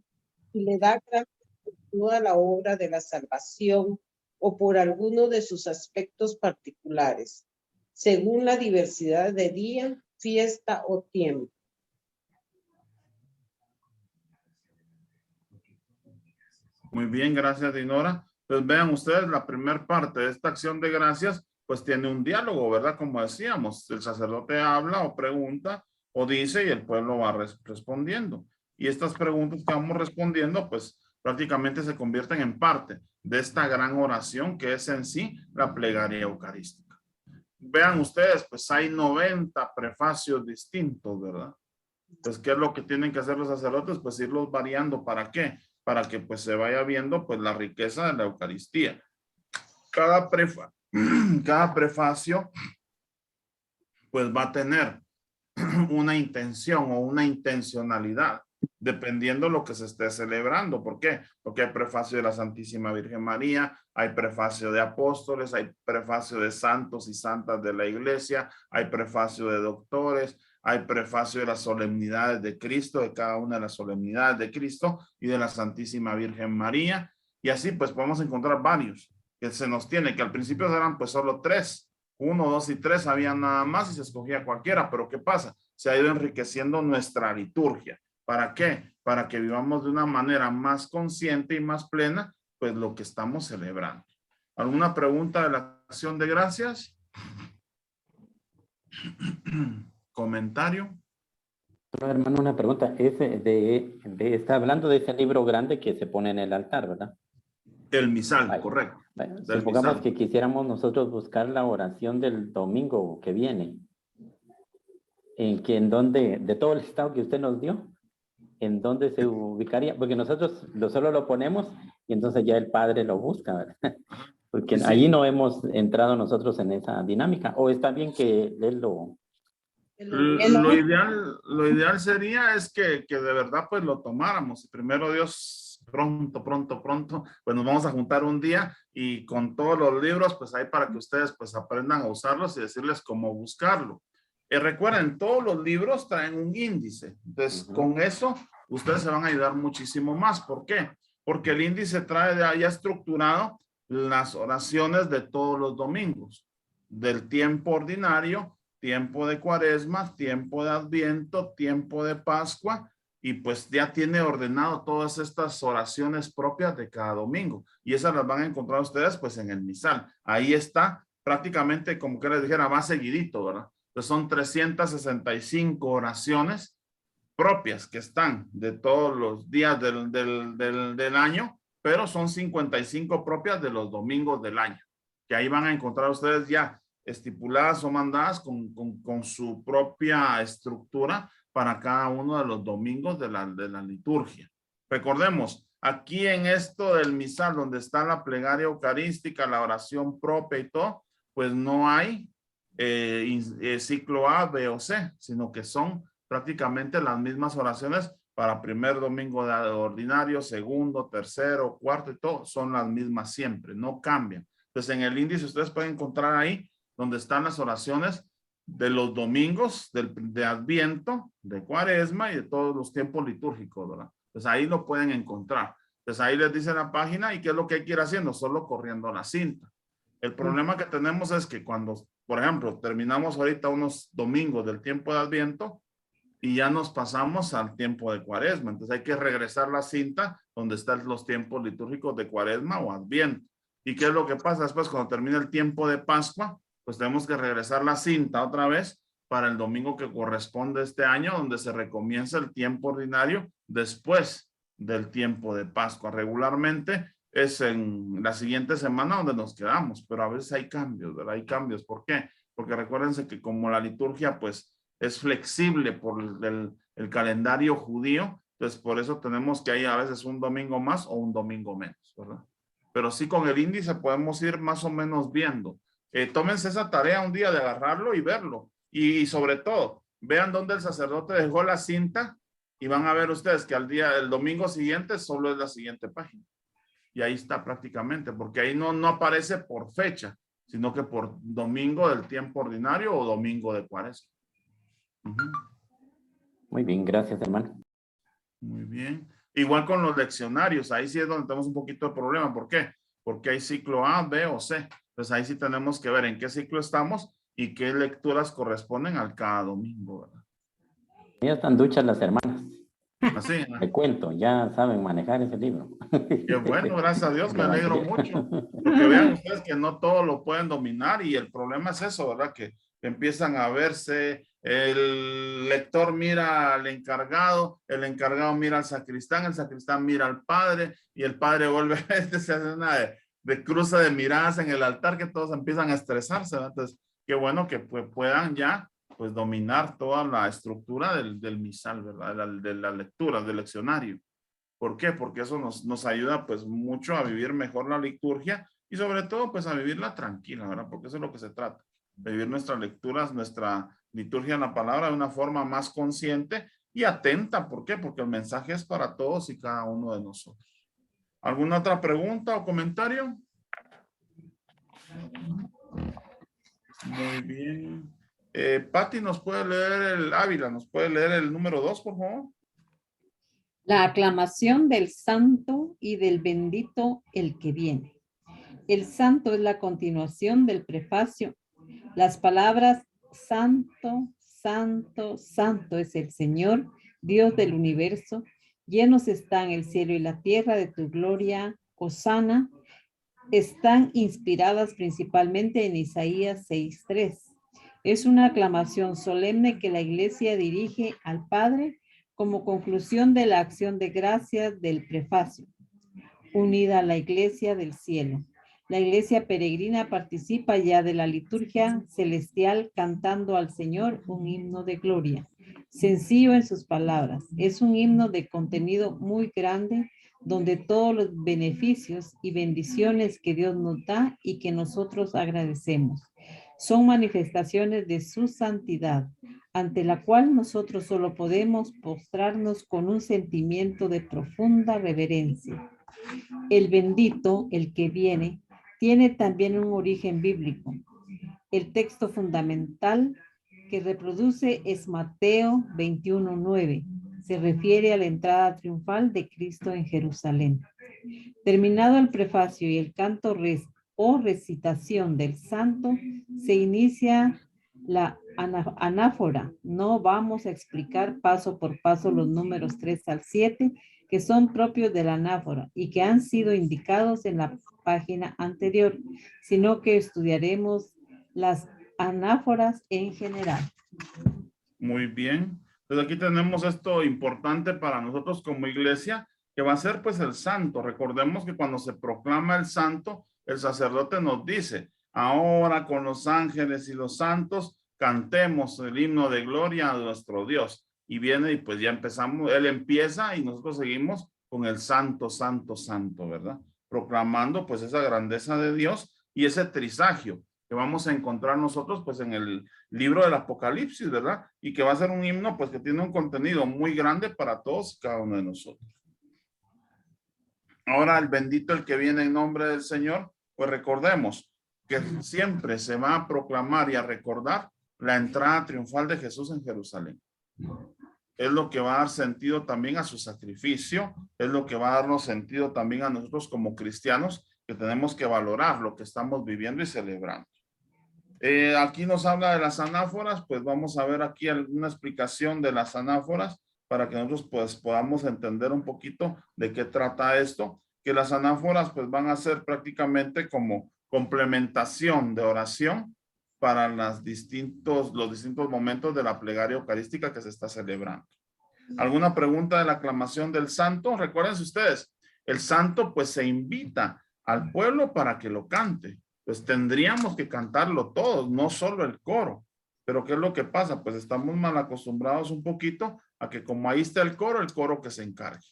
y le da gracias por toda la obra de la salvación o por alguno de sus aspectos particulares, según la diversidad de día, fiesta o tiempo. Muy bien, gracias, Dinora. Pues vean ustedes, la primera parte de esta acción de gracias, pues tiene un diálogo, ¿verdad? Como decíamos, el sacerdote habla o pregunta o dice y el pueblo va respondiendo. Y estas preguntas que vamos respondiendo, pues prácticamente se convierten en parte de esta gran oración que es en sí la plegaria eucarística. Vean ustedes, pues hay 90 prefacios distintos, ¿verdad? Pues, ¿qué es lo que tienen que hacer los sacerdotes? Pues irlos variando. ¿Para qué? Para que pues se vaya viendo pues la riqueza de la Eucaristía. Cada prefacio pues va a tener una intención o una intencionalidad. dependiendo de lo que se esté celebrando. ¿Por qué? Porque hay prefacio de la Santísima Virgen María, hay prefacio de apóstoles, hay prefacio de santos y santas de la iglesia, hay prefacio de doctores, hay prefacio de las solemnidades de Cristo, de cada una de las solemnidades de Cristo y de la Santísima Virgen María. Y así pues podemos encontrar varios que se nos tiene, que al principio eran pues solo 3, 1, 2 y 3 había nada más y se escogía cualquiera, pero ¿qué pasa? Se ha ido enriqueciendo nuestra liturgia. ¿Para qué? Para que vivamos de una manera más consciente y más plena, pues lo que estamos celebrando. ¿Alguna pregunta de la acción de gracias? ¿Comentario? Hermano, una pregunta. Está hablando de ese libro grande que se pone en el altar, ¿verdad? El misal, Ay, correcto. Supongamos misal. que quisiéramos nosotros buscar la oración del domingo que viene. ¿En dónde, de todo el estado que usted nos dio, en dónde se ubicaría? Porque nosotros solo lo ponemos y entonces ya el padre lo busca, ¿verdad? Porque Sí. allí no hemos entrado nosotros en esa dinámica. ¿O está bien que él lo... Lo ideal sería es que de verdad pues lo tomáramos. Primero Dios, pronto, pues nos vamos a juntar un día y con todos los libros pues ahí para que ustedes pues aprendan a usarlos y decirles cómo buscarlo. Recuerden, todos los libros traen un índice. Entonces con eso ustedes se van a ayudar muchísimo más. ¿Por qué? Porque el índice trae ya estructurado las oraciones de todos los domingos, del tiempo ordinario, tiempo de Cuaresma, tiempo de Adviento, tiempo de Pascua, y pues ya tiene ordenado todas estas oraciones propias de cada domingo. Y esas las van a encontrar ustedes pues en el misal. Ahí está prácticamente como que les dijera más seguidito, ¿verdad? Entonces son 365 oraciones propias que están de todos los días del año, pero son 55 propias de los domingos del año, que ahí van a encontrar ustedes ya estipuladas o mandadas con su propia estructura para cada uno de los domingos de la liturgia. Recordemos, aquí en esto del misal, donde está la plegaria eucarística, la oración propia y todo, pues no hay ciclo A, B o C, sino que son prácticamente las mismas oraciones para primer domingo de ordinario, segundo, tercero, cuarto y todo, son las mismas siempre, no cambian. Entonces en el índice ustedes pueden encontrar ahí donde están las oraciones de los domingos de Adviento, de Cuaresma y de todos los tiempos litúrgicos, ¿verdad? Pues ahí lo pueden encontrar. Entonces ahí les dice la página y qué es lo que hay que ir haciendo, solo corriendo la cinta. El problema que tenemos es que cuando, por ejemplo, terminamos ahorita unos domingos del tiempo de Adviento y ya nos pasamos al tiempo de Cuaresma. Entonces hay que regresar la cinta donde están los tiempos litúrgicos de Cuaresma o Adviento. ¿Y qué es lo que pasa después cuando termina el tiempo de Pascua? Pues tenemos que regresar la cinta otra vez para el domingo que corresponde este año, donde se recomienza el tiempo ordinario después del tiempo de Pascua. Regularmente es en la siguiente semana donde nos quedamos, pero a veces hay cambios, ¿verdad? Hay cambios. ¿Por qué? Porque recuérdense que como la liturgia pues es flexible por el calendario judío, entonces por eso tenemos que hay a veces un domingo más o un domingo menos, ¿verdad? Pero sí con el índice podemos ir más o menos viendo. Tómense esa tarea un día de agarrarlo y verlo. Y sobre todo, vean dónde el sacerdote dejó la cinta y van a ver ustedes que el domingo siguiente solo es la siguiente página. Y ahí está prácticamente, porque ahí no aparece por fecha, sino que por domingo del tiempo ordinario o domingo de Cuaresma. Muy bien, gracias, hermano. Muy bien. Igual con los leccionarios, ahí sí es donde tenemos un poquito de problema. ¿Por qué? Porque hay ciclo A, B o C. Entonces ahí sí tenemos que ver en qué ciclo estamos y qué lecturas corresponden al cada domingo, ¿verdad? Ya están duchas las hermanas. Así, ¿no? Me cuento, ya saben manejar ese libro. Qué bueno, gracias a Dios, me alegro mucho. Porque vean ustedes que no todos lo pueden dominar y el problema es eso, ¿verdad? Que empiezan a verse, el lector mira al encargado, el encargado mira al sacristán, el sacristán mira al padre y el padre vuelve, se hace una de cruce de miradas en el altar que todos empiezan a estresarse, ¿verdad? Entonces, qué bueno que pues, puedan ya pues dominar toda la estructura del misal, ¿verdad? De la lectura, del leccionario. ¿Por qué? Porque eso nos ayuda pues mucho a vivir mejor la liturgia y sobre todo pues a vivirla tranquila, ¿verdad? Porque eso es lo que se trata, de vivir nuestras lecturas, nuestra liturgia en la palabra de una forma más consciente y atenta. ¿Por qué? Porque el mensaje es para todos y cada uno de nosotros. ¿Alguna otra pregunta o comentario? Muy bien. Patti, ¿nos puede leer Ávila, nos puede leer el número 2, por favor? La aclamación del santo y del bendito el que viene. El santo es la continuación del prefacio. Las palabras santo, santo, santo es el Señor, Dios del universo. Llenos están el cielo y la tierra de tu gloria, hosana. Están inspiradas principalmente en Isaías 6:3. Es una aclamación solemne que la iglesia dirige al Padre como conclusión de la acción de gracias del prefacio, unida a la iglesia del cielo. La iglesia peregrina participa ya de la liturgia celestial cantando al Señor un himno de gloria. Sencillo en sus palabras, es un himno de contenido muy grande donde todos los beneficios y bendiciones que Dios nos da y que nosotros agradecemos son manifestaciones de su santidad, ante la cual nosotros solo podemos postrarnos con un sentimiento de profunda reverencia. El bendito, el que viene, tiene también un origen bíblico. El texto fundamental que reproduce es Mateo 21:9. Se refiere a la entrada triunfal de Cristo en Jerusalén. Terminado el prefacio y el canto o recitación del santo, se inicia la anáfora. No vamos a explicar paso por paso los números 3 al 7, que son propios de la anáfora y que han sido indicados en la página anterior, sino que estudiaremos las anáforas en general. Muy bien. Entonces aquí tenemos esto importante para nosotros como iglesia, que va a ser pues el santo. Recordemos que cuando se proclama el santo, el sacerdote nos dice, ahora con los ángeles y los santos, cantemos el himno de gloria a nuestro Dios. Y viene y pues ya empezamos, él empieza y nosotros seguimos con el santo, santo, santo, ¿verdad? Proclamando pues esa grandeza de Dios y ese trisagio que vamos a encontrar nosotros pues en el libro del Apocalipsis, ¿verdad? Y que va a ser un himno pues que tiene un contenido muy grande para todos y cada uno de nosotros. Ahora el bendito el que viene en nombre del Señor, pues recordemos que siempre se va a proclamar y a recordar la entrada triunfal de Jesús en Jerusalén. Es lo que va a dar sentido también a su sacrificio, es lo que va a darnos sentido también a nosotros como cristianos, que tenemos que valorar lo que estamos viviendo y celebrando. Aquí nos habla de las anáforas, pues vamos a ver aquí alguna explicación de las anáforas para que nosotros pues podamos entender un poquito de qué trata esto, que las anáforas pues van a ser prácticamente como complementación de oración para los distintos momentos de la plegaria eucarística que se está celebrando. ¿Alguna pregunta de la aclamación del santo? Recuérdense ustedes, el santo pues se invita al pueblo para que lo cante. Pues tendríamos que cantarlo todos, no solo el coro. Pero ¿qué es lo que pasa? Pues estamos mal acostumbrados un poquito a que como ahí está el coro que se encargue.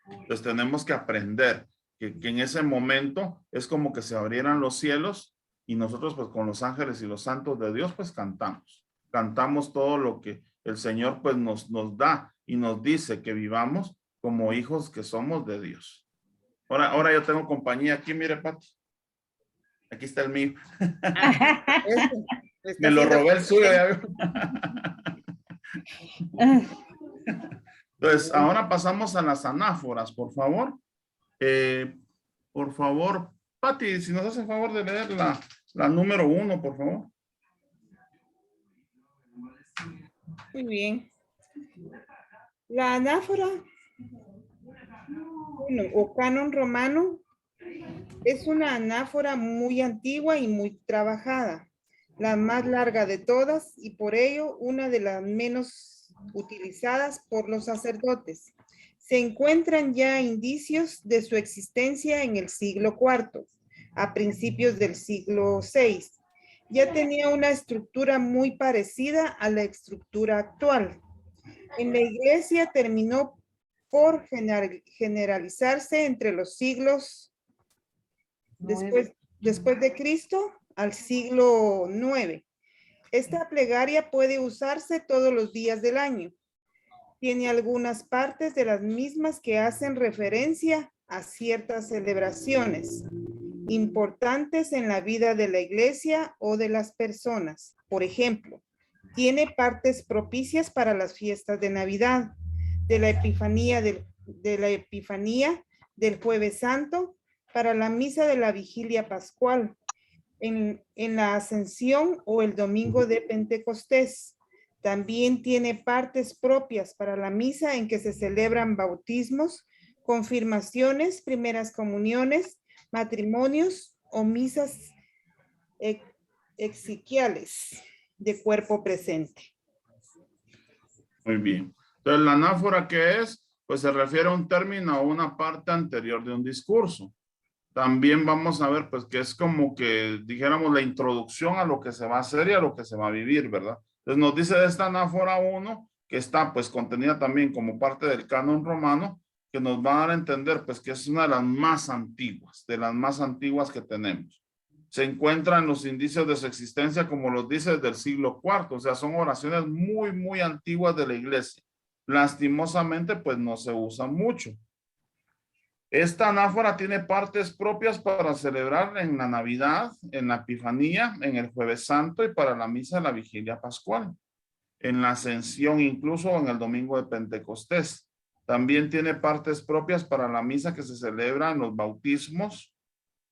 Entonces tenemos que aprender que en ese momento es como que se abrieran los cielos y nosotros pues con los ángeles y los santos de Dios pues cantamos. Cantamos todo lo que el Señor pues nos da y nos dice que vivamos como hijos que somos de Dios. Ahora yo tengo compañía aquí, mire, Pati. Aquí está el mío. Me lo robé el suyo. Entonces, ahora pasamos a las anáforas, por favor. Por favor, Pati, si nos hace el favor de leer la número 1, por favor. Muy bien. La anáfora o canon romano es una anáfora muy antigua y muy trabajada, la más larga de todas y por ello una de las menos utilizadas por los sacerdotes. Se encuentran ya indicios de su existencia en el siglo IV, a principios del siglo VI. Ya tenía una estructura muy parecida a la estructura actual. En la iglesia terminó por generalizarse entre los siglos después de Cristo al siglo IX. Esta plegaria puede usarse todos los días del año. Tiene algunas partes de las mismas que hacen referencia a ciertas celebraciones importantes en la vida de la iglesia o de las personas. Por ejemplo, tiene partes propicias para las fiestas de Navidad, de la Epifanía, del Jueves Santo, para la misa de la Vigilia Pascual, en la Ascensión o el Domingo de Pentecostés. También tiene partes propias para la misa en que se celebran bautismos, confirmaciones, primeras comuniones, matrimonios o misas exequiales de cuerpo presente. Muy bien. Entonces, la anáfora, ¿qué es? Pues se refiere a un término o una parte anterior de un discurso. También vamos a ver, pues, que es como que dijéramos la introducción a lo que se va a hacer y a lo que se va a vivir, ¿verdad? Entonces, nos dice de esta anáfora 1, que está, pues, contenida también como parte del canon romano, que nos va a dar a entender, pues, que es una de las más antiguas que tenemos. Se encuentran los indicios de su existencia, como los dice, desde el siglo IV, o sea, son oraciones muy, muy antiguas de la iglesia. Lastimosamente, pues, no se usan mucho. Esta anáfora tiene partes propias para celebrar en la Navidad, en la Epifanía, en el Jueves Santo y para la misa de la Vigilia Pascual, en la Ascensión, incluso en el Domingo de Pentecostés. También tiene partes propias para la misa que se celebra en los bautismos,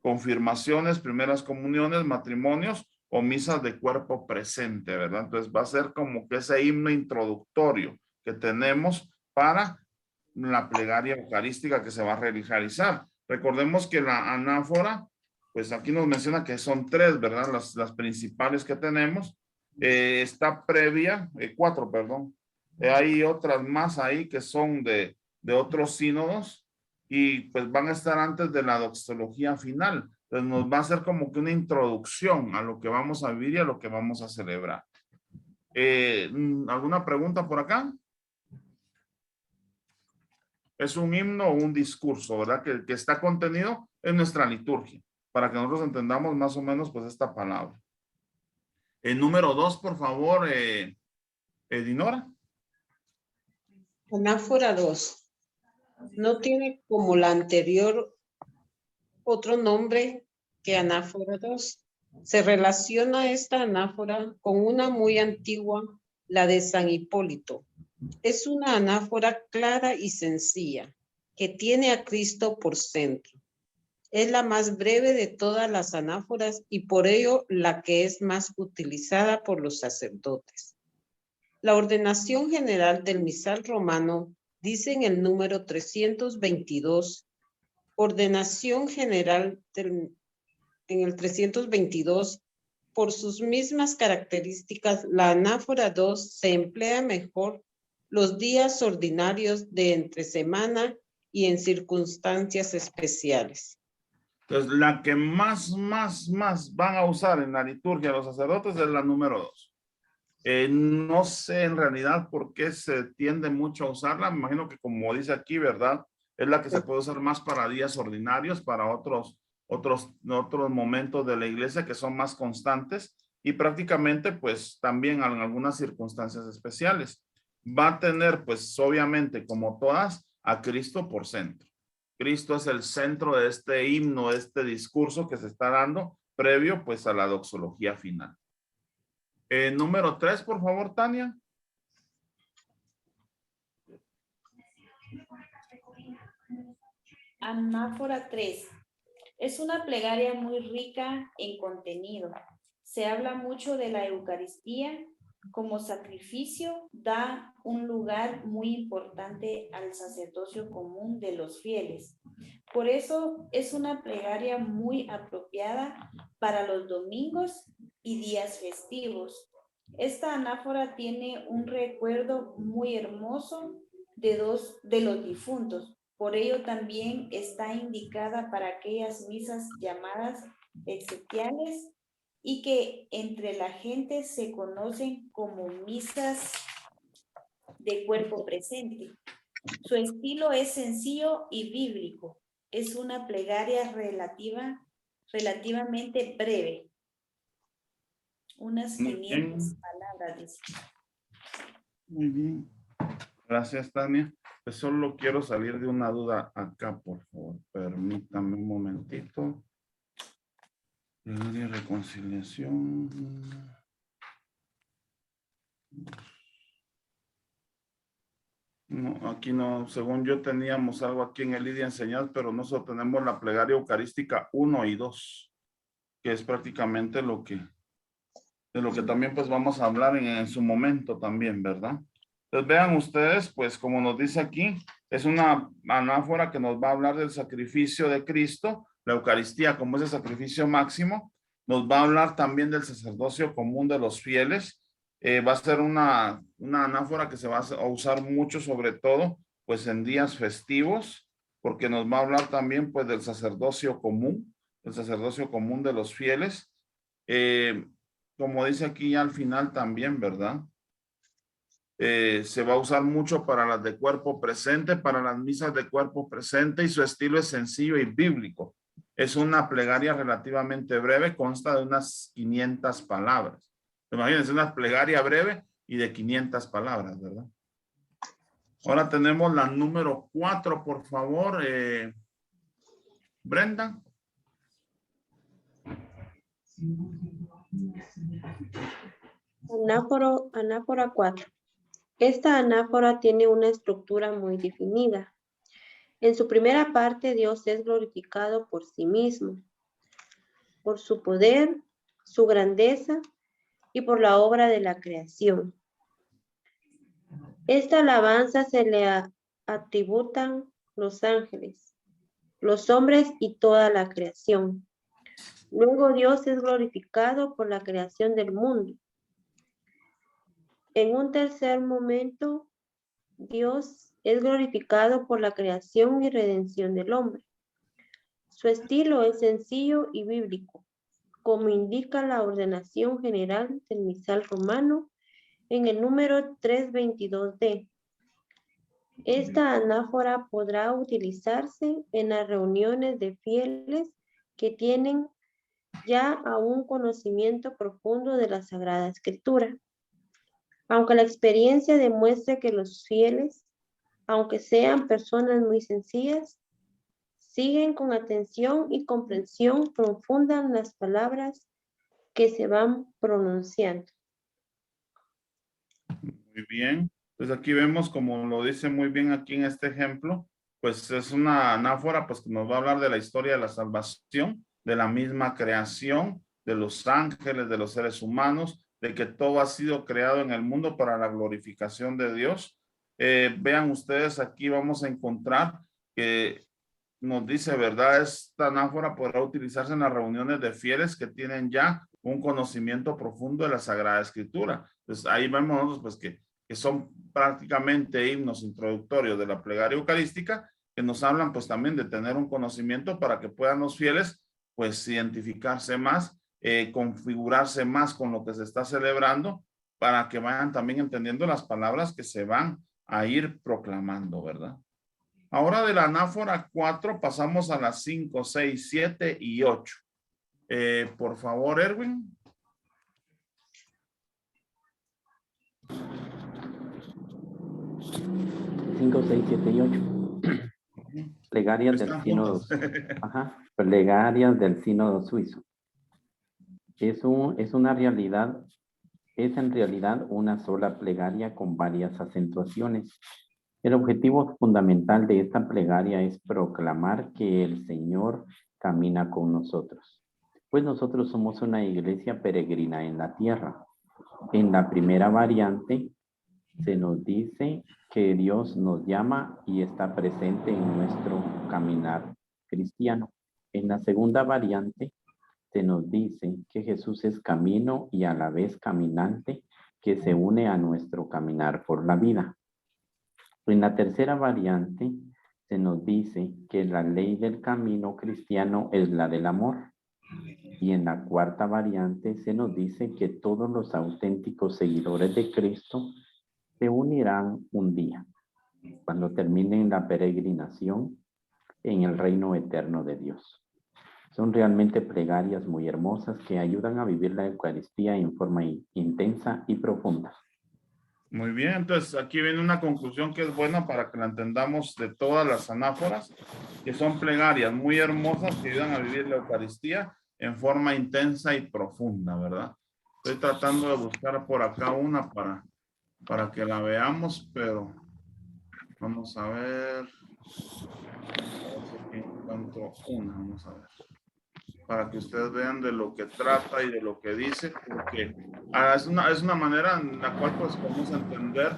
confirmaciones, primeras comuniones, matrimonios o misas de cuerpo presente, ¿verdad? Entonces va a ser como que ese himno introductorio que tenemos para la plegaria eucarística que se va a realizar. Recordemos que la anáfora, pues aquí nos menciona que son 3, ¿verdad? Las principales que tenemos. Está previa, 4, perdón. Hay otras más ahí que son de otros sínodos y pues van a estar antes de la doxología final. Entonces nos va a hacer como que una introducción a lo que vamos a vivir y a lo que vamos a celebrar. ¿Alguna pregunta por acá? Es un himno o un discurso, ¿verdad? Que está contenido en nuestra liturgia, para que nosotros entendamos más o menos pues esta palabra. El número 2, por favor, Dinora. Anáfora 2. No tiene como la anterior otro nombre que anáfora 2. Se relaciona esta anáfora con una muy antigua, la de San Hipólito. Es una anáfora clara y sencilla, que tiene a Cristo por centro. Es la más breve de todas las anáforas y por ello la que es más utilizada por los sacerdotes. La ordenación general del misal romano dice en el número 322, ordenación general en el 322, por sus mismas características, la anáfora 2 se emplea mejor los días ordinarios de entre semana y en circunstancias especiales. Entonces, la que más van a usar en la liturgia los sacerdotes es la número 2. No sé en realidad por qué se tiende mucho a usarla. Me imagino que como dice aquí, ¿verdad? Es la que se puede usar más para días ordinarios, para otros momentos de la iglesia que son más constantes y prácticamente pues también en algunas circunstancias especiales. Va a tener pues obviamente como todas a Cristo por centro. Cristo es el centro de este himno, de este discurso que se está dando previo pues a la doxología final. Número 3, por favor, Tania. Anáfora 3. Es una plegaria muy rica en contenido. Se habla mucho de la Eucaristía. Como sacrificio, da un lugar muy importante al sacerdocio común de los fieles. Por eso es una plegaria muy apropiada para los domingos y días festivos. Esta anáfora tiene un recuerdo muy hermoso de los difuntos. Por ello también está indicada para aquellas misas llamadas exequiales y que entre la gente se conocen como misas de cuerpo presente. Su estilo es sencillo y bíblico. Es una plegaria relativamente breve. Unas Muy 500 bien. palabras, dice. Muy bien. Gracias, Tania. Pues solo quiero salir de una duda acá, por favor. Permítame un momentito. Plegaria y reconciliación. No, aquí no, según yo teníamos algo aquí en el Lidia Enseñanzas, pero nosotros tenemos la plegaria eucarística 1 y 2, que es prácticamente de lo que también pues vamos a hablar en su momento también, ¿verdad? Entonces vean ustedes, pues como nos dice aquí, es una anáfora que nos va a hablar del sacrificio de Cristo, la Eucaristía como ese sacrificio máximo, nos va a hablar también del sacerdocio común de los fieles, va a ser una anáfora que se va a usar mucho, sobre todo, pues en días festivos, porque nos va a hablar también pues del sacerdocio común, el sacerdocio común de los fieles, como dice aquí ya al final también, ¿verdad? Se va a usar mucho para las de cuerpo presente, para las misas de cuerpo presente, y su estilo es sencillo y bíblico. Es una plegaria relativamente breve, consta de unas 500 palabras. Imagínense, una plegaria breve y de 500 palabras, ¿verdad? Ahora tenemos la número 4, por favor. Brenda. Anáfora 4. Esta anáfora tiene una estructura muy definida. En su primera parte, Dios es glorificado por sí mismo, por su poder, su grandeza y por la obra de la creación. Esta alabanza se le atributan los ángeles, los hombres y toda la creación. Luego Dios es glorificado por la creación del mundo. En un tercer momento, Dios es glorificado por la creación y redención del hombre. Su estilo es sencillo y bíblico, como indica la ordenación general del misal romano en el número 322D. Esta anáfora podrá utilizarse en las reuniones de fieles que tienen ya a un conocimiento profundo de la Sagrada Escritura. Aunque la experiencia demuestre que los fieles, aunque sean personas muy sencillas, siguen con atención y comprensión profunda las palabras que se van pronunciando. Muy bien. Pues aquí vemos, como lo dice muy bien aquí en este ejemplo, pues es una anáfora pues que nos va a hablar de la historia de la salvación, de la misma creación, de los ángeles, de los seres humanos, de que todo ha sido creado en el mundo para la glorificación de Dios. Vean ustedes, aquí vamos a encontrar que nos dice, ¿verdad? Esta anáfora podrá utilizarse en las reuniones de fieles que tienen ya un conocimiento profundo de la Sagrada Escritura. Entonces ahí vemos nosotros pues que son prácticamente himnos introductorios de la plegaria eucarística, que nos hablan pues también de tener un conocimiento para que puedan los fieles pues identificarse más, configurarse más con lo que se está celebrando, para que vayan también entendiendo las palabras que se van a ir proclamando, ¿verdad? Ahora de la anáfora 4 pasamos a las 5, 6, 7 y 8. Por favor, Erwin. 5, 6, 7 y 8. Plegarias del sínodo. Plegarias del sínodo suizo. Es en realidad una sola plegaria con varias acentuaciones. El objetivo fundamental de esta plegaria es proclamar que el Señor camina con nosotros, pues nosotros somos una iglesia peregrina en la tierra. En la primera variante se nos dice que Dios nos llama y está presente en nuestro caminar cristiano. En la segunda variante se nos dice que Jesús es camino y a la vez caminante que se une a nuestro caminar por la vida. En la tercera variante se nos dice que la ley del camino cristiano es la del amor. Y en la cuarta variante se nos dice que todos los auténticos seguidores de Cristo se unirán un día, cuando terminen la peregrinación en el reino eterno de Dios. Son realmente plegarias muy hermosas que ayudan a vivir la Eucaristía en forma intensa y profunda. Muy bien, entonces aquí viene una conclusión que es buena para que la entendamos de todas las anáforas, que son plegarias muy hermosas que ayudan a vivir la Eucaristía en forma intensa y profunda, ¿verdad? Estoy tratando de buscar por acá una para que la veamos, pero vamos a ver. A ver si aquí encuentro una, vamos a ver. Para que ustedes vean de lo que trata y de lo que dice, porque es una manera en la cual pues podemos entender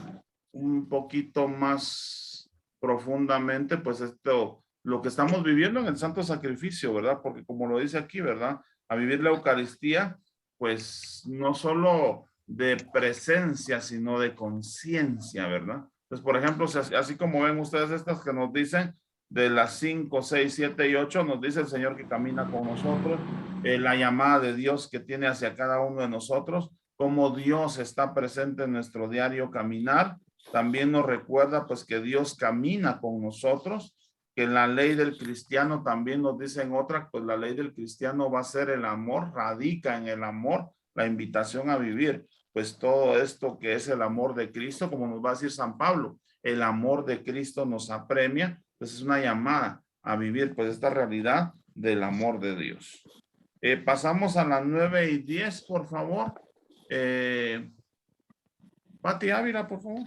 un poquito más profundamente pues esto, lo que estamos viviendo en el santo sacrificio, ¿verdad? Porque como lo dice aquí, ¿verdad? A vivir la Eucaristía, pues no solo de presencia, sino de conciencia, ¿verdad? Pues por ejemplo, así como ven ustedes estas que nos dicen, de las 5, 6, 7 y 8 nos dice el Señor que camina con nosotros, la llamada de Dios que tiene hacia cada uno de nosotros, cómo Dios está presente en nuestro diario caminar. También nos recuerda pues que Dios camina con nosotros, que la ley del cristiano también nos dice en otra, pues la ley del cristiano va a ser el amor, radica en el amor, la invitación a vivir, pues todo esto que es el amor de Cristo, como nos va a decir San Pablo, el amor de Cristo nos apremia. Pues es una llamada a vivir pues esta realidad del amor de Dios. Pasamos a las 9 y 10, por favor. Pati Ávila, por favor.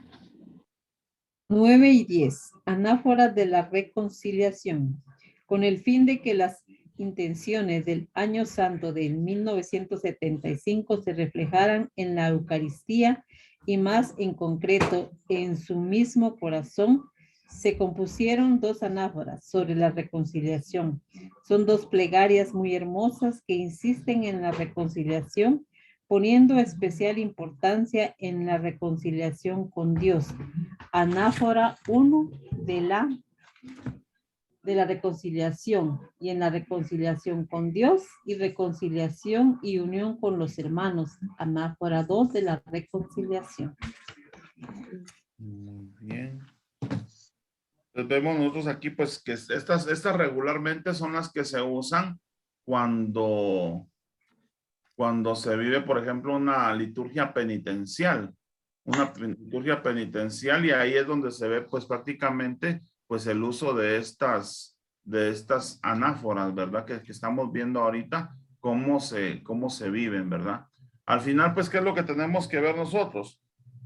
9 y 10. Anáforas de la reconciliación. Con el fin de que las intenciones del Año Santo del 1975 se reflejaran en la Eucaristía y más en concreto en su mismo corazón, se compusieron 2 anáforas sobre la reconciliación. Son 2 plegarias muy hermosas que insisten en la reconciliación, poniendo especial importancia en la reconciliación con Dios. Anáfora 1 de la reconciliación, y en la reconciliación con Dios, y reconciliación y unión con los hermanos. Anáfora 2 de la reconciliación. Muy bien. Entonces vemos nosotros aquí pues que estas regularmente son las que se usan cuando se vive, por ejemplo, una liturgia penitencial. Una liturgia penitencial, y ahí es donde se ve pues prácticamente pues el uso de estas anáforas, ¿verdad? Que estamos viendo ahorita cómo se viven, ¿verdad? Al final pues ¿qué es lo que tenemos que ver nosotros?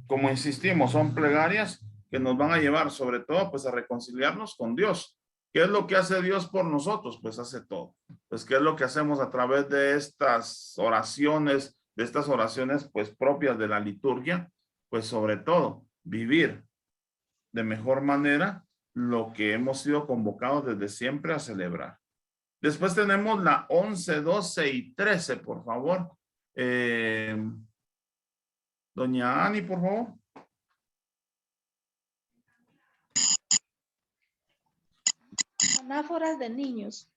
Como insistimos, son plegarias que nos van a llevar sobre todo pues a reconciliarnos con Dios. ¿Qué es lo que hace Dios por nosotros? Pues hace todo. Pues ¿qué es lo que hacemos a través de estas oraciones pues propias de la liturgia? Pues sobre todo vivir de mejor manera lo que hemos sido convocados desde siempre a celebrar. Después tenemos la 11, 12 y 13, por favor. Doña Ani, por favor. Anáforas de niños.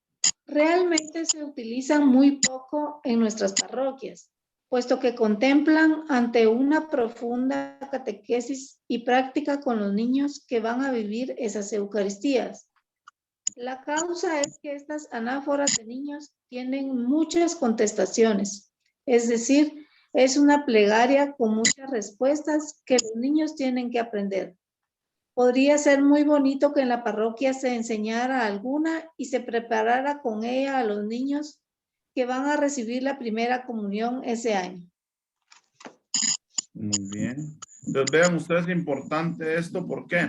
Realmente se utilizan muy poco en nuestras parroquias, puesto que contemplan ante una profunda catequesis y práctica con los niños que van a vivir esas Eucaristías. La causa es que estas anáforas de niños tienen muchas contestaciones, es decir, es una plegaria con muchas respuestas que los niños tienen que aprender. Podría ser muy bonito que en la parroquia se enseñara alguna y se preparara con ella a los niños que van a recibir la primera comunión ese año. Muy bien. Entonces vean ustedes, importante esto, ¿por qué?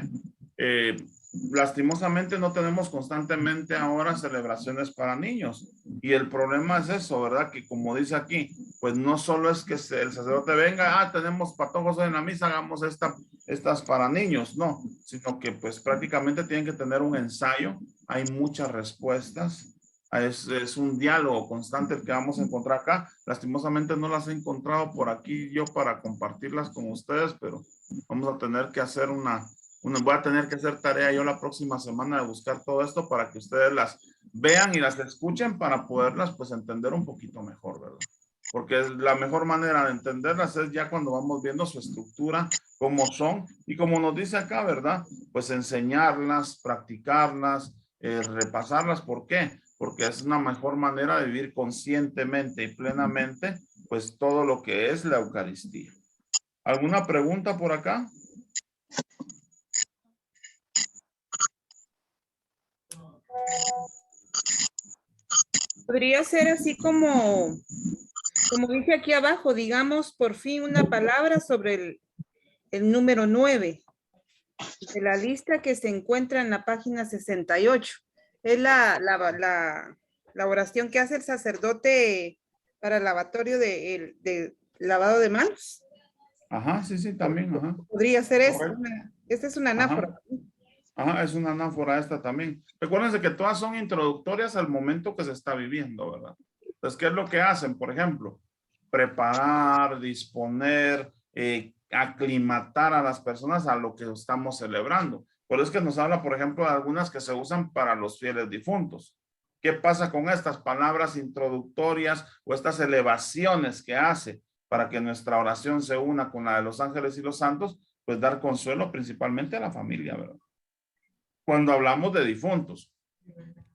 Lastimosamente no tenemos constantemente ahora celebraciones para niños, y el problema es eso, ¿verdad? Que como dice aquí, pues no solo es que el sacerdote venga, tenemos patojos en la misa, hagamos estas para niños, no, sino que pues prácticamente tienen que tener un ensayo, hay muchas respuestas, es un diálogo constante el que vamos a encontrar acá. Lastimosamente no las he encontrado por aquí yo para compartirlas con ustedes, pero vamos a tener que hacer voy a tener que hacer tarea yo la próxima semana de buscar todo esto para que ustedes las vean y las escuchen para poderlas pues entender un poquito mejor, ¿verdad? Porque es la mejor manera de entenderlas es ya cuando vamos viendo su estructura, cómo son, y como nos dice acá, ¿verdad? Pues enseñarlas, practicarlas, repasarlas. ¿Por qué? porque es una mejor manera de vivir conscientemente y plenamente, pues todo lo que es la Eucaristía. ¿Alguna pregunta por acá? Podría ser así como dice aquí abajo, digamos por fin una palabra sobre el número 9 de la lista que se encuentra en la página 68. Es la oración que hace el sacerdote para el lavatorio de lavado de manos. Ajá, sí, sí, también, ajá. Podría ser eso. Correcto. Esta es una anáfora. Ajá, es una anáfora esta también. Recuérdense que todas son introductorias al momento que se está viviendo, ¿verdad? Entonces, ¿qué es lo que hacen? Por ejemplo, preparar, disponer, aclimatar a las personas a lo que estamos celebrando. Por eso es que nos habla, por ejemplo, de algunas que se usan para los fieles difuntos. ¿Qué pasa con estas palabras introductorias o estas elevaciones que hace para que nuestra oración se una con la de los ángeles y los santos? Pues dar consuelo principalmente a la familia, ¿verdad? Cuando hablamos de difuntos,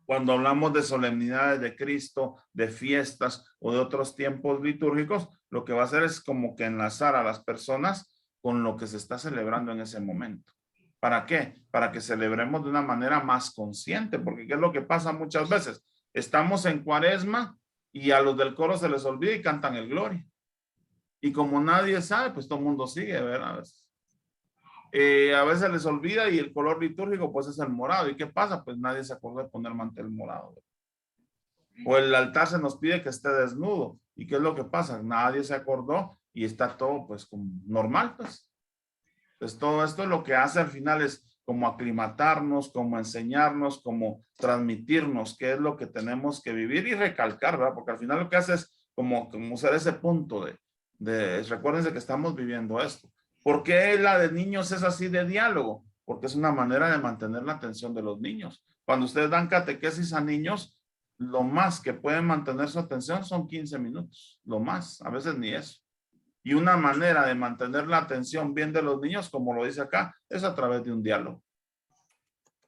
cuando hablamos de solemnidades de Cristo, de fiestas o de otros tiempos litúrgicos, lo que va a hacer es como que enlazar a las personas con lo que se está celebrando en ese momento. ¿Para qué? Para que celebremos de una manera más consciente, porque ¿qué es lo que pasa muchas veces? Estamos en Cuaresma y a los del coro se les olvida y cantan el Gloria. Y como nadie sabe, pues todo el mundo sigue, ¿verdad? A veces les olvida y el color litúrgico pues es el morado. ¿Y qué pasa? Pues nadie se acordó de poner mantel morado. O el altar se nos pide que esté desnudo. ¿Y qué es lo que pasa? Nadie se acordó y está todo pues como normal pues. Entonces todo esto lo que hace al final es como aclimatarnos, como enseñarnos, como transmitirnos qué es lo que tenemos que vivir y recalcar, ¿verdad? Porque al final lo que hace es como usar ese punto recuérdense que estamos viviendo esto. ¿Por qué la de niños es así de diálogo? Porque es una manera de mantener la atención de los niños. Cuando ustedes dan catequesis a niños, lo más que pueden mantener su atención son 15 minutos, lo más, a veces ni eso. Y una manera de mantener la atención bien de los niños, como lo dice acá, es a través de un diálogo.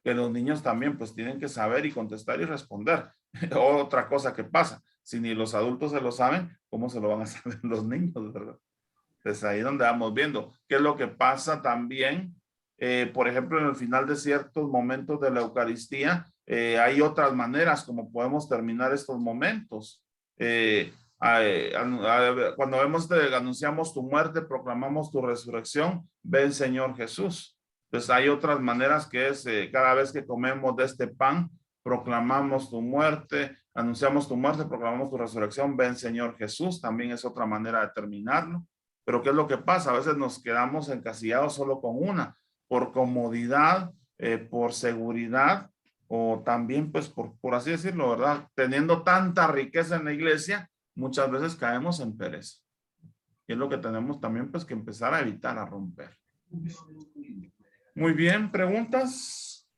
Que los niños también pues tienen que saber y contestar y responder. Otra cosa que pasa, si ni los adultos se lo saben, ¿cómo se lo van a saber los niños, verdad? Entonces ahí donde vamos viendo qué es lo que pasa también. Por ejemplo, en el final de ciertos momentos de la Eucaristía, hay otras maneras como podemos terminar estos momentos. Cuando anunciamos tu muerte, proclamamos tu resurrección, ven Señor Jesús. Entonces hay otras maneras que es cada vez que comemos de este pan, proclamamos tu muerte, anunciamos tu muerte, proclamamos tu resurrección, ven Señor Jesús. También es otra manera de terminarlo. Pero ¿qué es lo que pasa? A veces nos quedamos encasillados solo con una, por comodidad, por seguridad, o también, pues, por así decirlo, ¿verdad? Teniendo tanta riqueza en la iglesia, muchas veces caemos en pereza. Y es lo que tenemos también, pues, que empezar a evitar, a romper. Muy bien, ¿preguntas?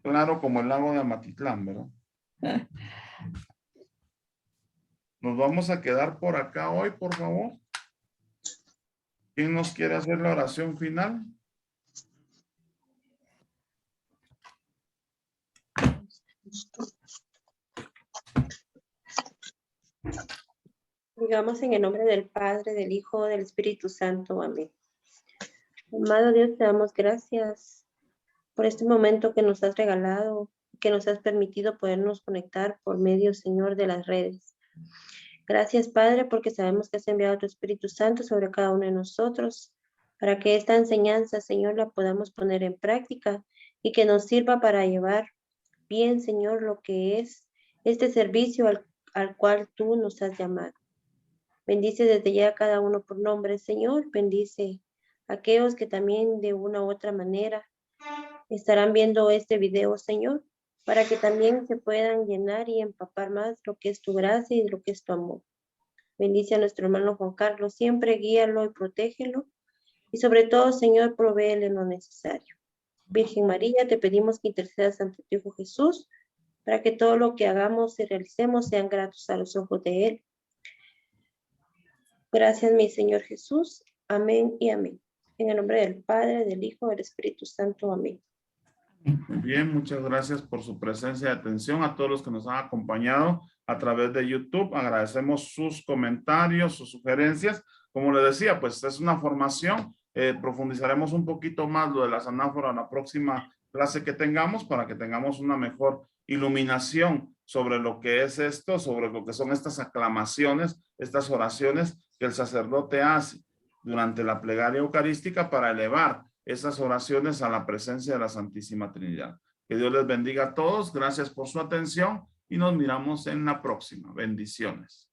Claro, como el lago de Amatitlán, ¿verdad? Nos vamos a quedar por acá hoy, por favor. ¿Quién nos quiere hacer la oración final? Digamos en el nombre del Padre, del Hijo, del Espíritu Santo. Amén. Amado Dios, te damos gracias por este momento que nos has regalado, que nos has permitido podernos conectar por medio, Señor, de las redes. Gracias, Padre, porque sabemos que has enviado tu Espíritu Santo sobre cada uno de nosotros, para que esta enseñanza, Señor, la podamos poner en práctica y que nos sirva para llevar bien, Señor, lo que es este servicio al cual tú nos has llamado. Bendice desde ya a cada uno por nombre, Señor. Bendice a aquellos que también de una u otra manera estarán viendo este video, Señor, para que también se puedan llenar y empapar más lo que es tu gracia y lo que es tu amor. Bendice a nuestro hermano Juan Carlos, siempre guíalo y protégelo. Y sobre todo, Señor, provéele lo necesario. Virgen María, te pedimos que intercedas ante tu Hijo Jesús, para que todo lo que hagamos y realicemos sean gratos a los ojos de Él. Gracias, mi Señor Jesús. Amén y amén. En el nombre del Padre, del Hijo, del Espíritu Santo. Amén. Muy bien, muchas gracias por su presencia y atención a todos los que nos han acompañado a través de YouTube. Agradecemos sus comentarios, sus sugerencias. Como le decía, pues es una formación. Profundizaremos un poquito más lo de las anáforas en la próxima clase que tengamos para que tengamos una mejor iluminación sobre lo que es esto, sobre lo que son estas aclamaciones, estas oraciones que el sacerdote hace durante la plegaria eucarística para elevar esas oraciones a la presencia de la Santísima Trinidad. Que Dios les bendiga a todos. Gracias por su atención y nos miramos en la próxima. Bendiciones.